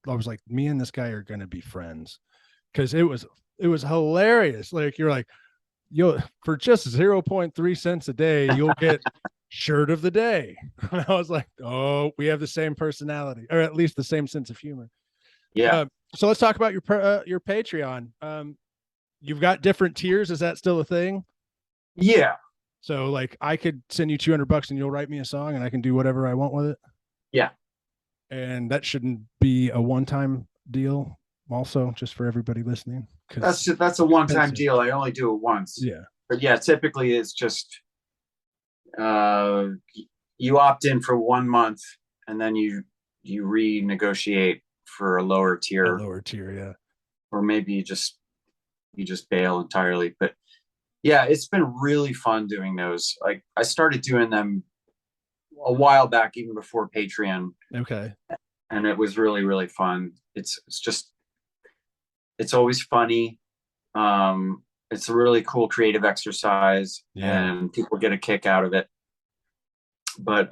was like, me and this guy are going to be friends, because it was hilarious. Like you're like, for just 0.3 cents a day, you'll get shirt of the day. And I was like, oh, we have the same personality, or at least the same sense of humor. Yeah. So let's talk about your Patreon. You've got different tiers. Is that still a thing? Yeah. So like I could send you $200 and you'll write me a song and I can do whatever I want with it. Yeah. And that shouldn't be a one-time deal also, just for everybody listening. That's a one-time deal. I only do it once. Yeah. But yeah, typically it's just you opt in for 1 month and then you renegotiate for a lower tier. Yeah. Or maybe you just bail entirely. But yeah, it's been really fun doing those. Like I started doing them a while back, even before Patreon. Okay. And it was really, really fun. It's always funny. It's a really cool creative exercise, and people get a kick out of it. But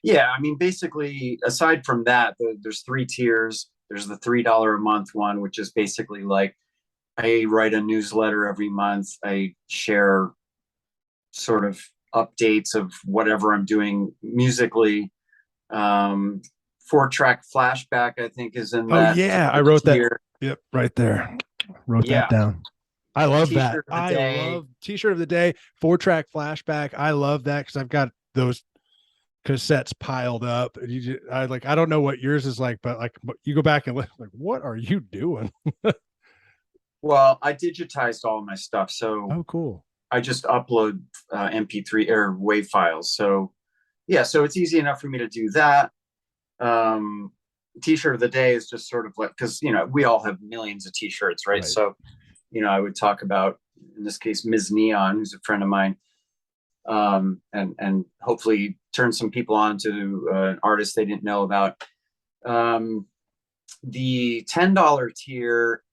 yeah, I mean, basically, aside from that, there's 3 tiers. There's the $3 a month one, which is basically like I write a newsletter every month. I share sort of updates of whatever I'm doing musically. 4-track flashback, I think, is in that. Oh yeah, I wrote that. Yep, right there. Wrote that down. I love that. I love T-shirt of the day, 4-track flashback. I love that because I've got those cassettes piled up. I don't know what yours is like, but like you go back and look, like, what are you doing? Well, I digitized all of my stuff, so cool. I just upload MP3 or WAV files. So yeah, so it's easy enough for me to do that. T-shirt of the day is just sort of like, because we all have millions of T-shirts, right? So I would talk about, in this case, Ms. Neon, who's a friend of mine, and hopefully turn some people on to an artist they didn't know about. The $10 tier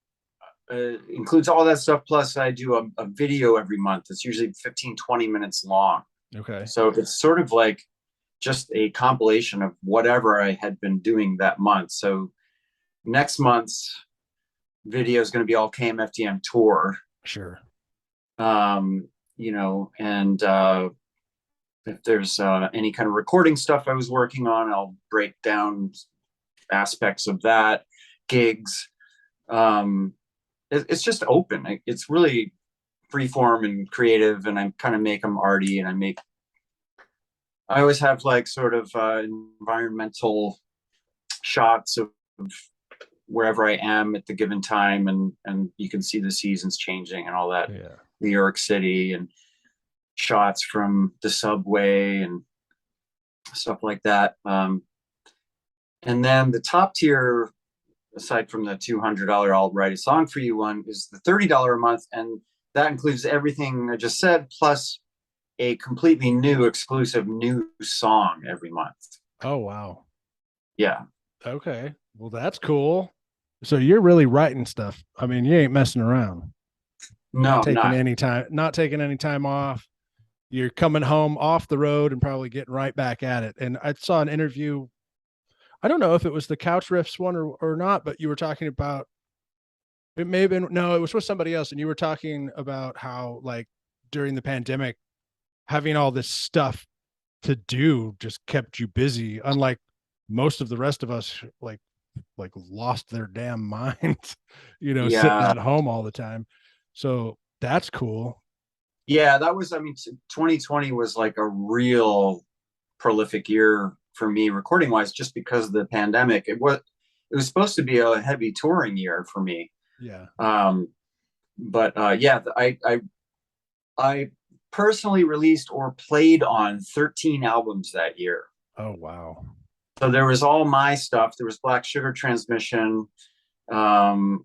includes all that stuff, plus I do a video every month. It's usually 15-20 minutes long. Okay. So it's sort of like just a compilation of whatever I had been doing that month. So next month's video is going to be all KMFDM tour. Sure. And if there's any kind of recording stuff I was working on, I'll break down aspects of that, gigs. It's just open. It's really freeform and creative, and I kind of make them arty, and I always have like sort of environmental shots of wherever I am at the given time, and you can see the seasons changing and all that. Yeah. New York City, and shots from the subway and stuff like that. And then the top tier, aside from the $200 I'll write a song for you one, is the $30 a month, and that includes everything I just said, plus a completely new exclusive new song every month. Oh wow. Yeah. Okay. Well, that's cool. So you're really writing stuff. I mean, you ain't messing around. No, not taking any time off. You're coming home off the road and probably getting right back at it. And I saw an interview. I don't know if it was the Couch Riffs one or not, but you were talking about, it may have been, no, it was with somebody else. And you were talking about how like during the pandemic, having all this stuff to do just kept you busy. Unlike most of the rest of us, like lost their damn minds, sitting at home all the time. So that's cool. Yeah, that was, 2020 was like a real prolific year for me recording wise, just because of the pandemic. It was supposed to be a heavy touring year for me. Yeah. I personally released or played on 13 albums that year. Oh, wow. So there was all my stuff. There was Blacksugar Transmission. I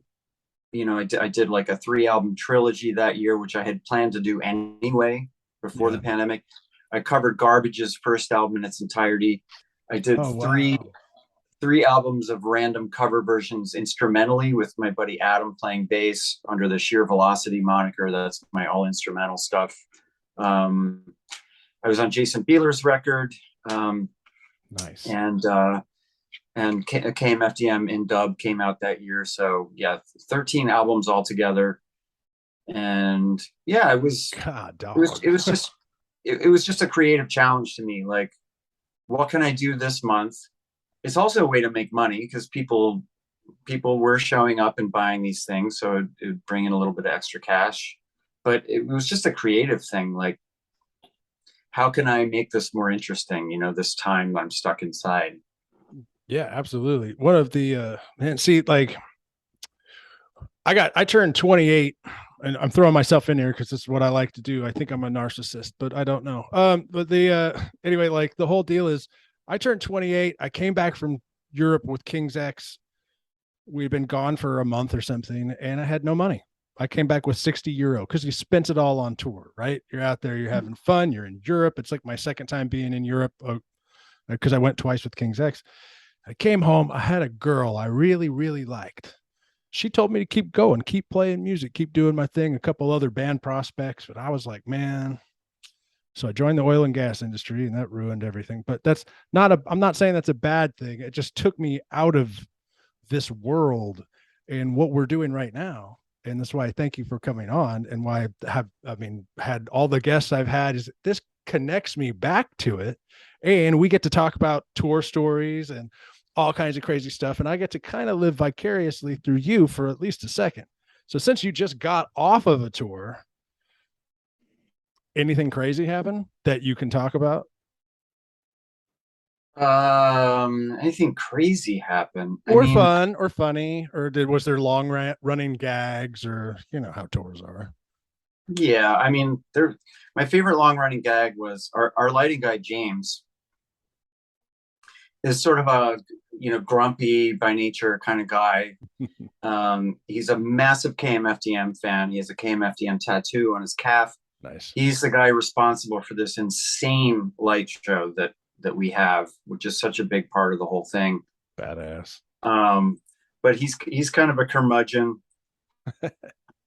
did like a 3-album trilogy that year, which I had planned to do anyway before the pandemic. I covered Garbage's first album in its entirety. I did three albums of random cover versions instrumentally with my buddy Adam playing bass under the Sheer Velocity moniker. That's my all instrumental stuff. I was on Jason Bieler's record. Nice. And KMFDM in dub came out that year. So yeah, 13 albums altogether. And yeah, it was just a creative challenge to me. Like, what can I do this month? It's also a way to make money because people people were showing up and buying these things, so it would bring in a little bit of extra cash. But it was just a creative thing. Like, how can I make this more interesting? This time I'm stuck inside. Yeah, absolutely. One of the man, see, like I turned 28, and I'm throwing myself in here because this is what I like to do. I think I'm a narcissist, but I don't know. But the anyway, like the whole deal is I turned 28. I came back from Europe with King's X. We'd been gone for a month or something, and I had no money. I came back with 60 euro because you spent it all on tour, right? You're out there, you're having fun, you're in Europe. It's like my second time being in Europe because I went twice with King's X. I came home. I had a girl I really, really liked. She told me to keep going, keep playing music, keep doing my thing, a couple other band prospects. But I was like, man. So I joined the oil and gas industry, and that ruined everything. But I'm not saying that's a bad thing. It just took me out of this world and what we're doing right now. And that's why I thank you for coming on, and why had all the guests I've had is this connects me back to it. And we get to talk about tour stories and all kinds of crazy stuff. And I get to kind of live vicariously through you for at least a second. So since you just got off of a tour, anything crazy happen that you can talk about? Anything crazy happen? Or fun or funny, or was there long running gags, or how tours are? Yeah, my favorite long running gag was our lighting guy, James, is sort of a grumpy by nature kind of guy. He's a massive KMFDM fan. He has a KMFDM tattoo on his calf. Nice. He's the guy responsible for this insane light show that we have, which is such a big part of the whole thing. Badass. But he's kind of a curmudgeon.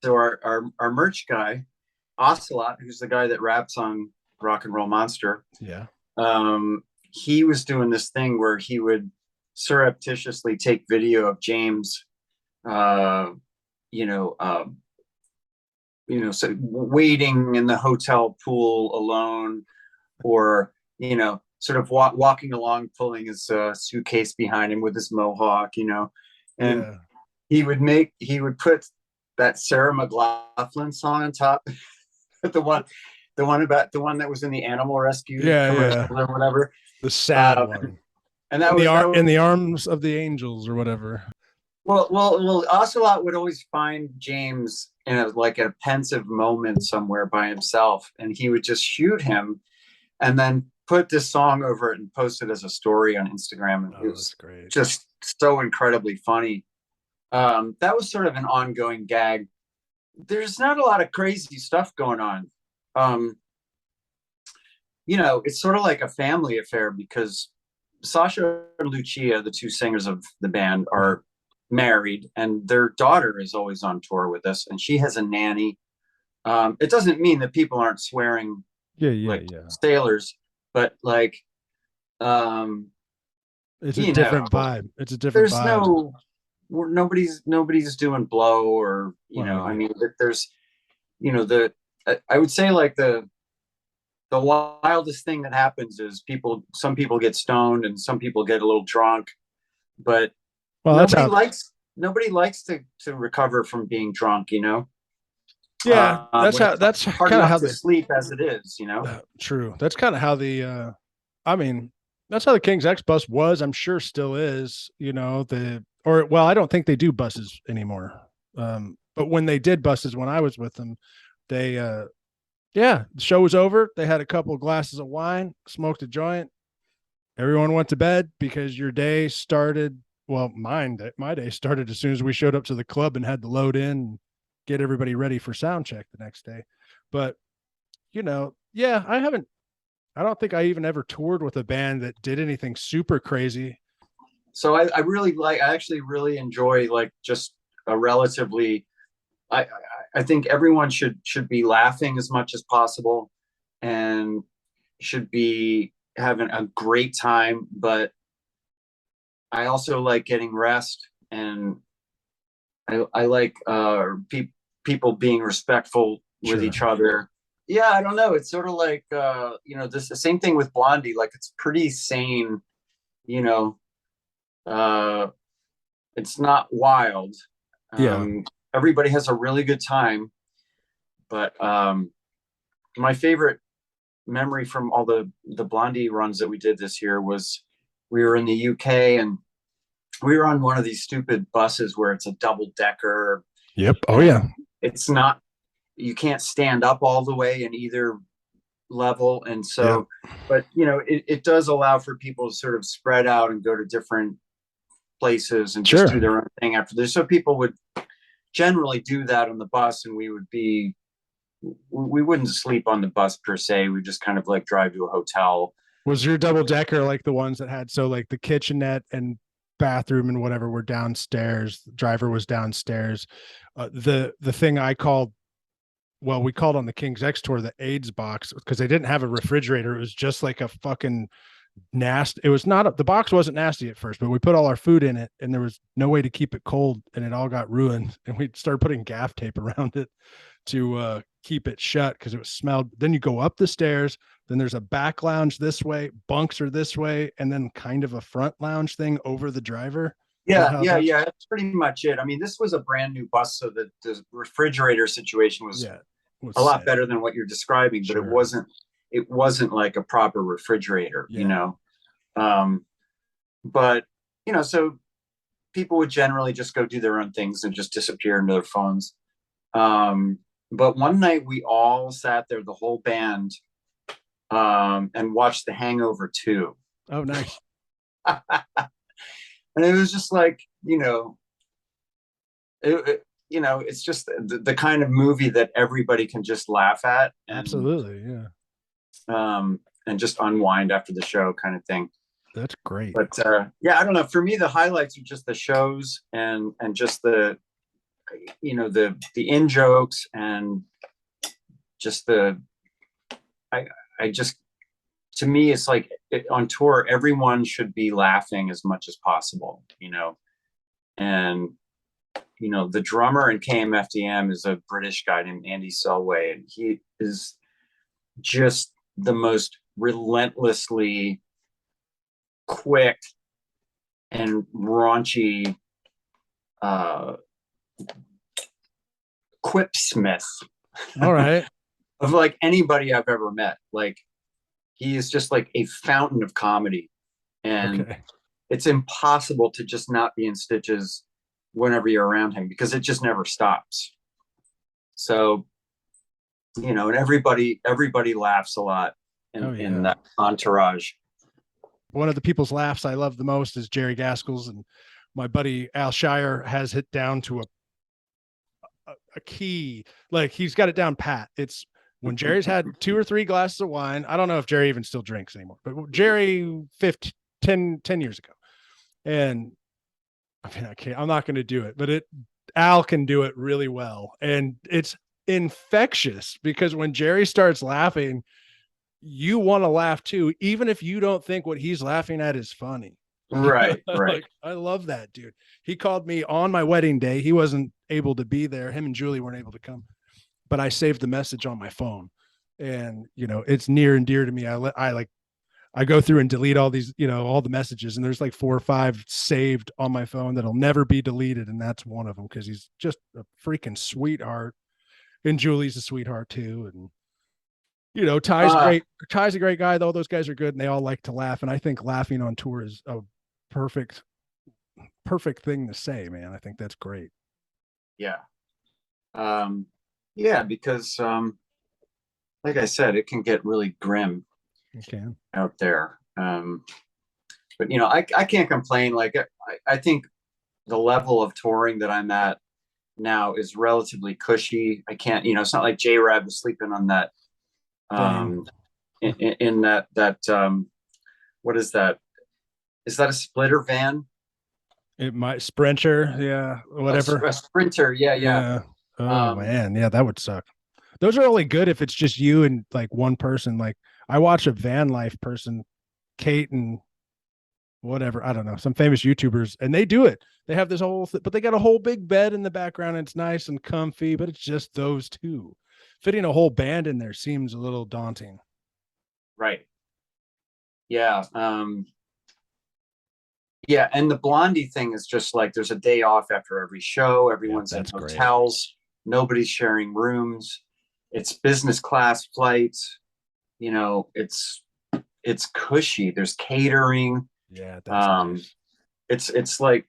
So our merch guy, Ocelot, who's the guy that raps on Rock and Roll Monster. Yeah. He was doing this thing where he would surreptitiously take video of James, so waiting in the hotel pool alone, or sort of walking along, pulling his suitcase behind him with his mohawk, and yeah. he would put that Sarah McLachlan song on top, the one that was in the animal rescue commercial or whatever, the sad one, and that in the arms of the angels or whatever. Well, Ocelot would always find James in a pensive moment somewhere by himself, and he would just shoot him, and then put this song over it and post it as a story on Instagram. And it was great. Just so incredibly funny. That was sort of an ongoing gag. There's not a lot of crazy stuff going on. It's sort of like a family affair, because Sasha and Lucia, the two singers of the band, are married, and their daughter is always on tour with us, and she has a nanny. It doesn't mean that people aren't swearing sailors, but it's a different vibe. It's a different vibe. Nobody's doing blow, or there's I would say the wildest thing that happens is some people get stoned and some people get a little drunk, but nobody likes to recover from being drunk, Yeah, that's kind of how they sleep as it is, True. That's kind of how that's how the King's X bus was. I'm sure still is, I don't think they do buses anymore. But when they did buses, when I was with them, they, the show was over. They had a couple of glasses of wine, smoked a joint. Everyone went to bed because your day started. Well, my day started as soon as we showed up to the club and had to load in and get everybody ready for sound check the next day. But, I don't think I even ever toured with a band that did anything super crazy. So I actually really enjoy just a relatively, I think everyone should be laughing as much as possible and should be having a great time. But I also like getting rest, and I like people being respectful with each other. Yeah, I don't know. It's sort of like the same thing with Blondie. It's pretty sane, it's not wild. Yeah. Everybody has a really good time, but my favorite memory from all the Blondie runs that we did this year was we were in the UK and we were on one of these stupid buses where it's a double decker. Yep. Oh yeah. It's not, you can't stand up all the way in either level. And so, but it does allow for people to sort of spread out and go to different places and just do their own thing after this. So people would generally do that on the bus, and we wouldn't sleep on the bus per se. We just kind of like drive to a hotel. Was your double decker like the ones that had, so like the kitchenette and bathroom and whatever were downstairs, the driver was downstairs? The thing I called, well, we called on the King's X tour the AIDS box, because they didn't have a refrigerator. It was just like a fucking nasty. It was not the box wasn't nasty at first, but we put all our food in it and there was no way to keep it cold, and it all got ruined, and we started putting gaff tape around it to keep it shut because it was smelled. Then you go up the stairs, then there's a back lounge this way, bunks are this way, and then kind of a front lounge thing over the driver. Yeah. That's pretty much it. I mean, this was a brand new bus, so the refrigerator situation was a lot better than what you're describing, but it wasn't like a proper refrigerator, but so people would generally just go do their own things and just disappear into their phones. But one night we all sat there, the whole band, and watched The Hangover 2. Oh, nice. And it was just like, it's just the kind of movie that everybody can just laugh at. And, absolutely. Yeah. And just unwind after the show kind of thing. That's great. But I don't know. For me, the highlights are just the shows and just the in jokes and just to me, it's like on tour, everyone should be laughing as much as possible, and the drummer in KMFDM is a British guy named Andy Selway, and he is just the most relentlessly quick and raunchy quipsmith. All right. Of like anybody I've ever met. Like, he is just like a fountain of comedy, and it's impossible to just not be in stitches whenever you're around him because it just never stops. So, and everybody laughs a lot in that entourage. One of the people's laughs I love the most is Jerry Gaskell's, and my buddy Al Shire has hit down to a key. Like, he's got it down pat. It's when Jerry's had 2 or 3 glasses of wine. I don't know if Jerry even still drinks anymore, but Jerry 10 years ago. And I mean, I'm not going to do it, but Al can do it really well. And it's infectious because when Jerry starts laughing, you want to laugh too, even if you don't think what he's laughing at is funny. Right. Like, I love that, dude. He called me on my wedding day. He wasn't able to be there. Him and Julie weren't able to come, but I saved the message on my phone, and it's near and dear to me. I go through and delete all these, all the messages, and there's like 4 or 5 saved on my phone that'll never be deleted. And that's one of them, because he's just a freaking sweetheart, and Julie's a sweetheart too. And, Ty's a great guy. All those guys are good, and they all like to laugh. And I think laughing on tour is a perfect thing to say, man. I think that's great. Yeah. Because, like I said, it can get really grim. Okay. Out there. But I can't complain. Like, I think the level of touring that I'm at now is relatively cushy. I can't, it's not like J-Rab was sleeping on that in that what is that? Is that a splitter van? It might Sprinter, yeah, whatever. A Sprinter, yeah. Oh man, yeah, that would suck. Those are only good if it's just you and like one person. Like, I watch a van life person, Kate and whatever, I don't know, some famous YouTubers, and they do it. They have this whole but they got a whole big bed in the background, and it's nice and comfy, but it's just those two. Fitting a whole band in there seems a little daunting. Right. Yeah. Yeah, and the Blondie thing is just like there's a day off after every show. Yeah, Everyone's in that's great. hotels. Nobody's sharing rooms. It's business class flights. You know, it's cushy. There's catering. Yeah, that's Um, nice. it's like,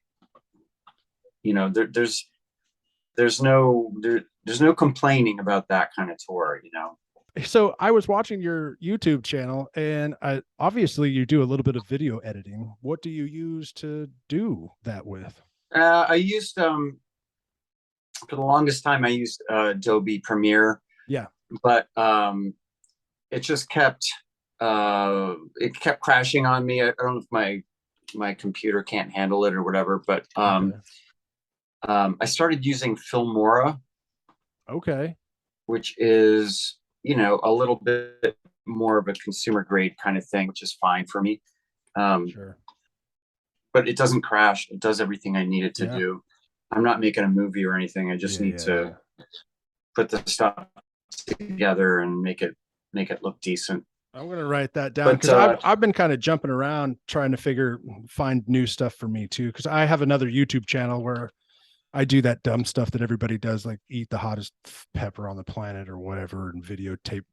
you know, there's no complaining about that kind of tour. You know. So I was watching your YouTube channel, and obviously you do a little bit of video editing. What do you use to do that with? I used for the longest time I used Adobe Premiere, Yeah. but it just kept it kept crashing on me. I don't know if my computer can't handle it or whatever, but Okay. I started using Filmora, Okay. which is, you know, a little bit more of a consumer grade kind of thing, which is fine for me. Sure. But it doesn't crash. It does everything I need it to Yeah. do. I'm not making a movie or anything. I just need to put the stuff together and make it look decent. I'm gonna write that down But because I've been kind of jumping around trying to find new stuff for me too. Because I have another YouTube channel where I do that dumb stuff that everybody does, like eat the hottest pepper on the planet or whatever, and videotape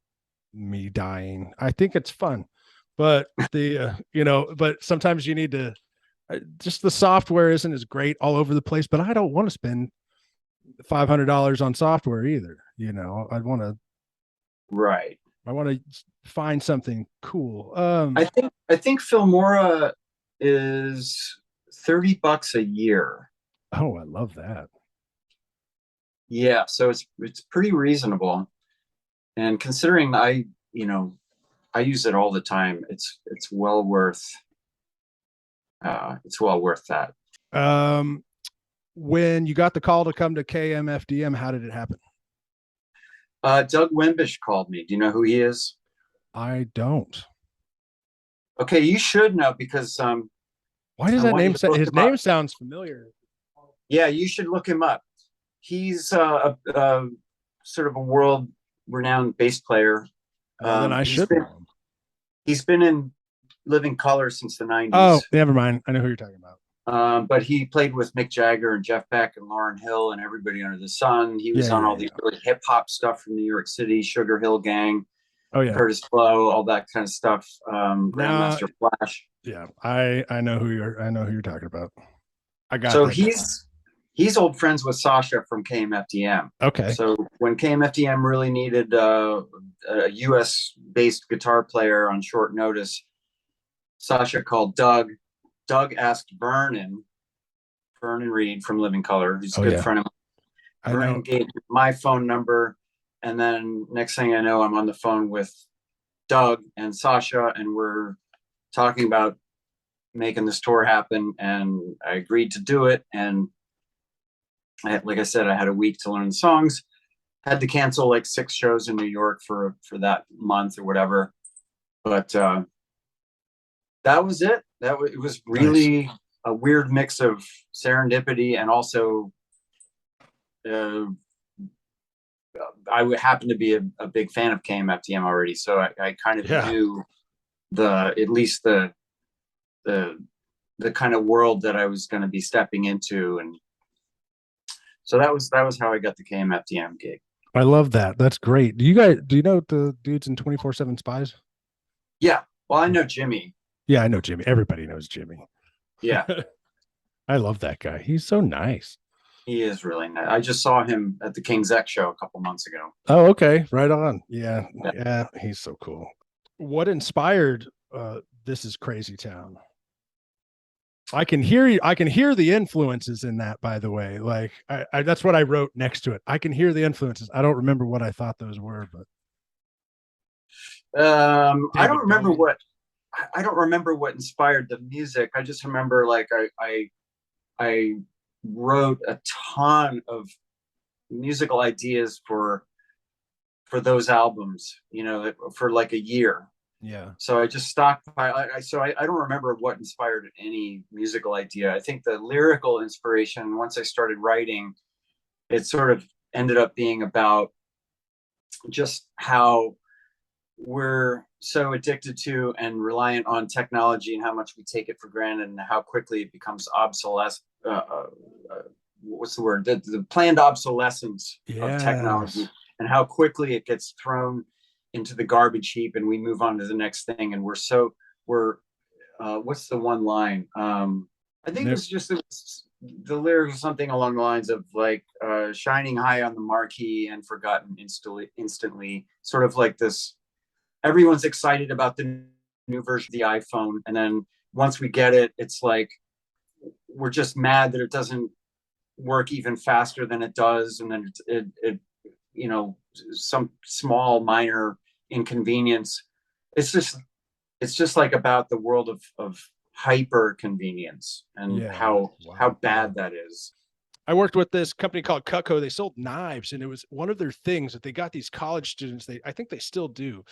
me dying. I think it's fun, but but sometimes you need to. Just the software isn't as great all over the place, but I don't want to spend $500 on software either. You know, I want to find something cool. I think Filmora is $30 a year. Oh, I love that. Yeah, so it's pretty reasonable. And considering I use it all the time, it's well worth that. When you got the call to come to KMFDM, how did it happen? Doug Wimbish called me. Do you know who he is? I don't. Okay, you should know because why does that name sound? His name sounds familiar. Yeah, you should look him up. He's a sort of a world-renowned bass player. Then I should know him. He's been in Living Color since the 90s. Oh, never mind. I know who you're talking about. But he played with Mick Jagger and Jeff Beck and Lauryn Hill and everybody under the sun. He was on all the really hip hop stuff from New York City, Sugar Hill Gang, Curtis Blow, all that kind of stuff. Grandmaster Flash. Yeah, I know who you're talking about. I got so he's old friends with Sasha from KMFDM. Okay. So when KMFDM really needed a US based guitar player on short notice, Sasha called Doug. Doug asked Vernon Reed from Living Color, who's a good friend of mine. Vernon gave my phone number, and then next thing I know, I'm on the phone with Doug and Sasha, and we're talking about making this tour happen, and I agreed to do it. And like I said, I had a week to learn the songs. Had to cancel like 6 shows in New York for that month or whatever, but that was it. It was really a weird mix of serendipity and also I would happen to be a big fan of KMFDM already, so I kind of knew at least the kind of world that I was going to be stepping into, and so that was how I got the KMFDM gig. I love that. That's great. Do you know the dudes in 24/7 Spies? Yeah. Well, I know Jimmy. Yeah, I know Jimmy. Everybody knows Jimmy. Yeah. I love that guy. He's so nice. He is really nice. I just saw him at the King's X show a couple months ago. Oh, okay. Right on. Yeah. He's so cool. What inspired This Is Crazy Town? I can hear the influences in that, by the way. Like I that's what I wrote next to it. I can hear the influences. I don't remember what I thought those were, but I don't remember what inspired the music. I just remember like I wrote a ton of musical ideas for those albums, you know, for like a year. Yeah. So I just stockpiled. So I don't remember what inspired any musical idea. I think the lyrical inspiration, once I started writing, it sort of ended up being about just how we're so addicted to and reliant on technology and how much we take it for granted and how quickly it becomes obsolescent. What's the word? The planned obsolescence of technology, Yes. and how quickly it gets thrown into the garbage heap, and we move on to the next thing. And we're what's the one line? I think the lyrics or something along the lines of like shining high on the marquee and forgotten instantly. Sort of like this. Everyone's excited about the new version of the iPhone, and then once we get it, it's like we're just mad that it doesn't work even faster than it does, and then it you know, some small minor inconvenience. It's just like about the world of hyper convenience and Yeah. how Wow. bad that is. I worked with this company called Cutco. They sold knives, and it was one of their things that they got these college students. I think they still do.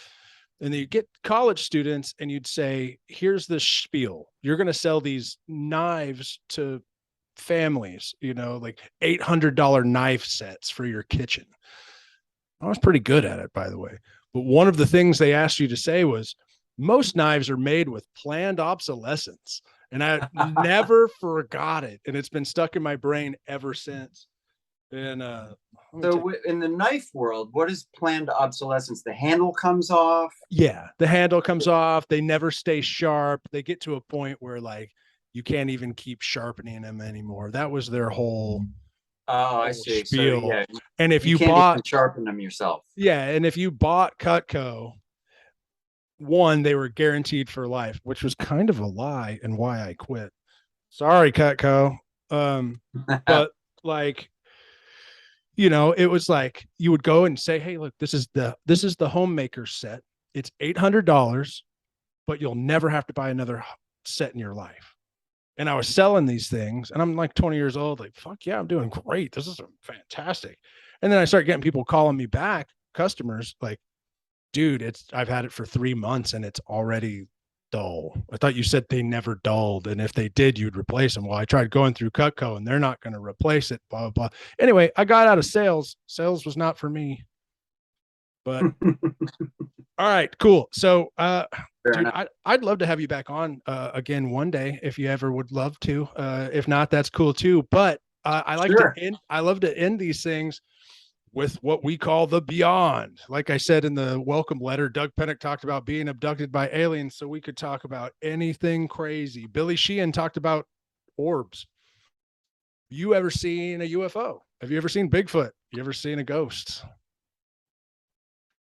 And you get college students and you'd say, here's the spiel. You're going to sell these knives to families, like $800 knife sets for your kitchen. I was pretty good at it, by the way. But one of the things they asked you to say was, most knives are made with planned obsolescence. And I never forgot it. And it's been stuck in my brain ever since. And so in the knife world, what is planned obsolescence? The handle comes off. Yeah, the handle comes off. They never stay sharp. They get to a point where like you can't even keep sharpening them anymore. That was their whole I see. spiel. So yeah, and if you can't bought even sharpen them yourself. Yeah, and if you bought Cutco, one, they were guaranteed for life, which was kind of a lie and why I quit. Sorry, Cutco. But like, it was like you would go and say, hey, look, this is the homemaker set. It's $800, but you'll never have to buy another set in your life. And I was selling these things, and I'm like 20 years old, like, fuck yeah, I'm doing great. This is fantastic. And then I start getting people calling me back, customers, like, dude, I've had it for 3 months and it's already dull. I thought you said they never dulled, and if they did, you'd replace them. Well, I tried going through Cutco and they're not going to replace it, blah, blah, blah. Anyway, I got out of sales. Sales was not for me. But all right, cool. So dude, I'd love to have you back on again one day if you ever would love to. If not, that's cool too. But I love to end these things with what we call the beyond. Like I said in the welcome letter, Doug Pennick talked about being abducted by aliens, so we could talk about anything crazy. Billy Sheehan talked about orbs. You ever seen a UFO? Have you ever seen Bigfoot? You ever seen a ghost?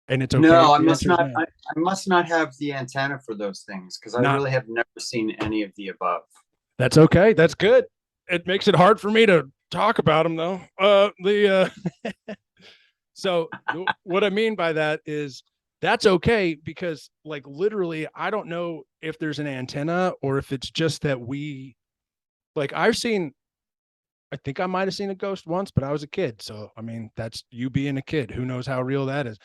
And it's okay. No, I must not. I must not have the antenna for those things because I really have never seen any of the above. That's okay. That's good. It makes it hard for me to talk about them, though. So what I mean by that is that's okay because, like, literally, I don't know if there's an antenna or if it's just that I think I might have seen a ghost once, but I was a kid. So, I mean, that's you being a kid. Who knows how real that is?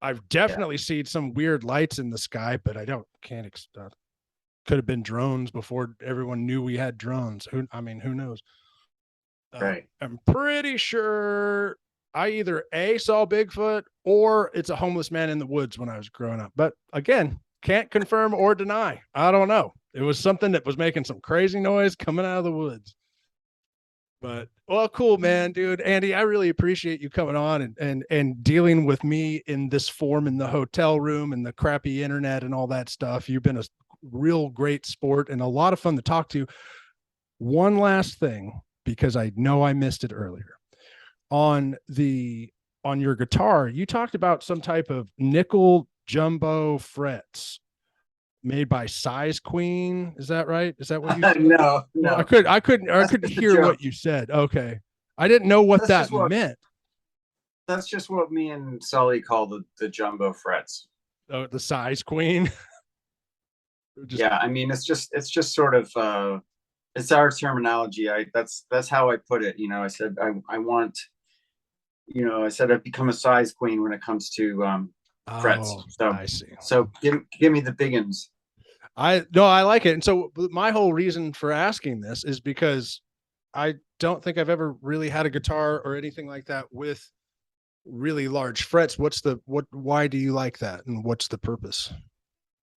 I've definitely seen some weird lights in the sky, but could have been drones before everyone knew we had drones. Who knows? Right. I'm pretty sure I either saw Bigfoot or it's a homeless man in the woods when I was growing up. But again, can't confirm or deny. I don't know. It was something that was making some crazy noise coming out of the woods. But well, cool, man, dude. Andee, I really appreciate you coming on and dealing with me in this form in the hotel room and the crappy internet and all that stuff. You've been a real great sport and a lot of fun to talk to. One last thing, because I know I missed it earlier. On your guitar, you talked about some type of nickel jumbo frets made by Size Queen. Is that right? Is that what you said? No. Well, I couldn't hear what you said. Okay. I didn't know what that meant. That's just what me and Sully call the jumbo frets. Oh, the Size Queen. Yeah, I mean, it's just sort of it's our terminology. That's how I put it. I said I want, I said I've become a size queen when it comes to frets. So I see. So give me the big uns. I like it. And so my whole reason for asking this is because I don't think I've ever really had a guitar or anything like that with really large frets. Why do you like that? And what's the purpose?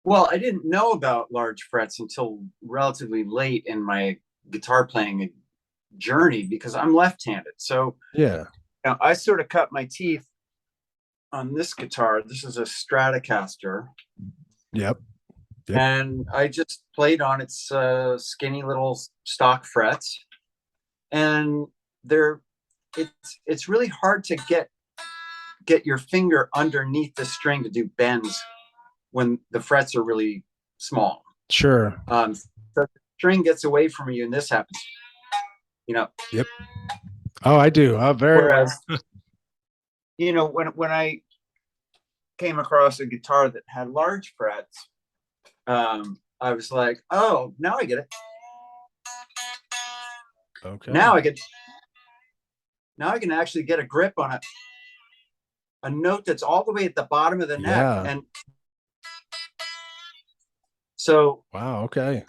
Well, I didn't know about large frets until relatively late in my guitar playing journey because I'm left-handed. So Yeah. I sort of cut my teeth on this guitar. This is a Stratocaster. Yep. And I just played on its skinny little stock frets, and it's really hard to get your finger underneath the string to do bends when the frets are really small. Sure. So the string gets away from you, and this happens. Yep. Oh, I do. Very Whereas, well. when I came across a guitar that had large frets, I was like, oh, now I get it. Okay. Now I can actually get a grip on a note that's all the way at the bottom of the neck. Yeah. And so Wow. Okay.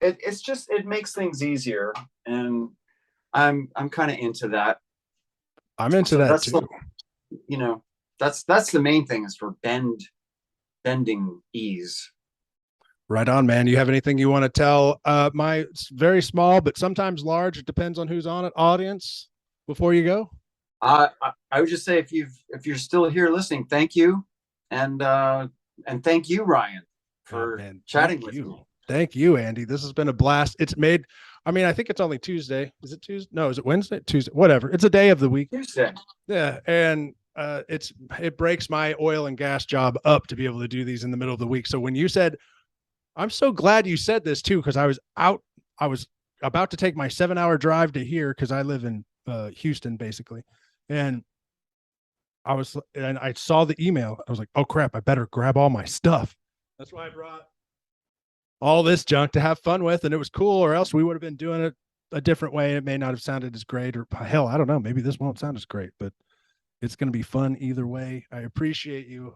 it makes things easier, and I'm kind of into that. I'm into that too. That's the main thing, is for bending ease. Right on, man. You have anything you want to tell my very small but sometimes large, it depends on who's on it, audience, before you go? I would just say, if you're still here listening, thank you, and thank you, Ryan, for chatting with me. Thank you, Andy. This has been a blast. I think it's only Tuesday. Is it Tuesday? No, is it Wednesday? Tuesday, whatever. It's a day of the week. Tuesday. Yeah. And it breaks my oil and gas job up to be able to do these in the middle of the week. So when you said, I'm so glad you said this too, because I was about to take my 7-hour drive to here, because I live in Houston basically. And I saw the email. I was like, oh crap, I better grab all my stuff. That's why I brought all this junk to have fun with. And it was cool, or else we would have been doing it a different way. It may not have sounded as great, or hell, I don't know. Maybe this won't sound as great, but it's going to be fun either way. I appreciate you.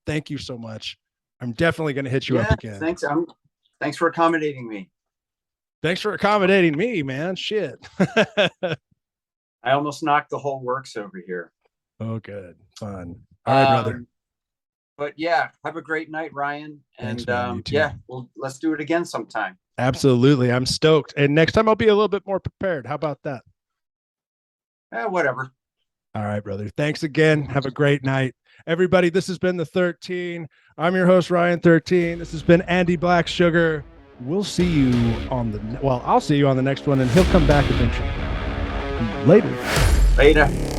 Thank you so much. I'm definitely going to hit you up again. Thanks. Thanks for accommodating me. Thanks for accommodating me, man. Shit. I almost knocked the whole works over here. Oh, good. Fun. All right, brother. But yeah, have a great night, Ryan. Thanks, And man, yeah, let's do it again sometime. Absolutely. I'm stoked. And next time I'll be a little bit more prepared. How about that? Whatever. All right, brother. Thanks again. Have a great night. Everybody, this has been the 13. I'm your host, Ryan 13. This has been Andee Blacksugar. We'll see you I'll see you on the next one, and he'll come back eventually. Later.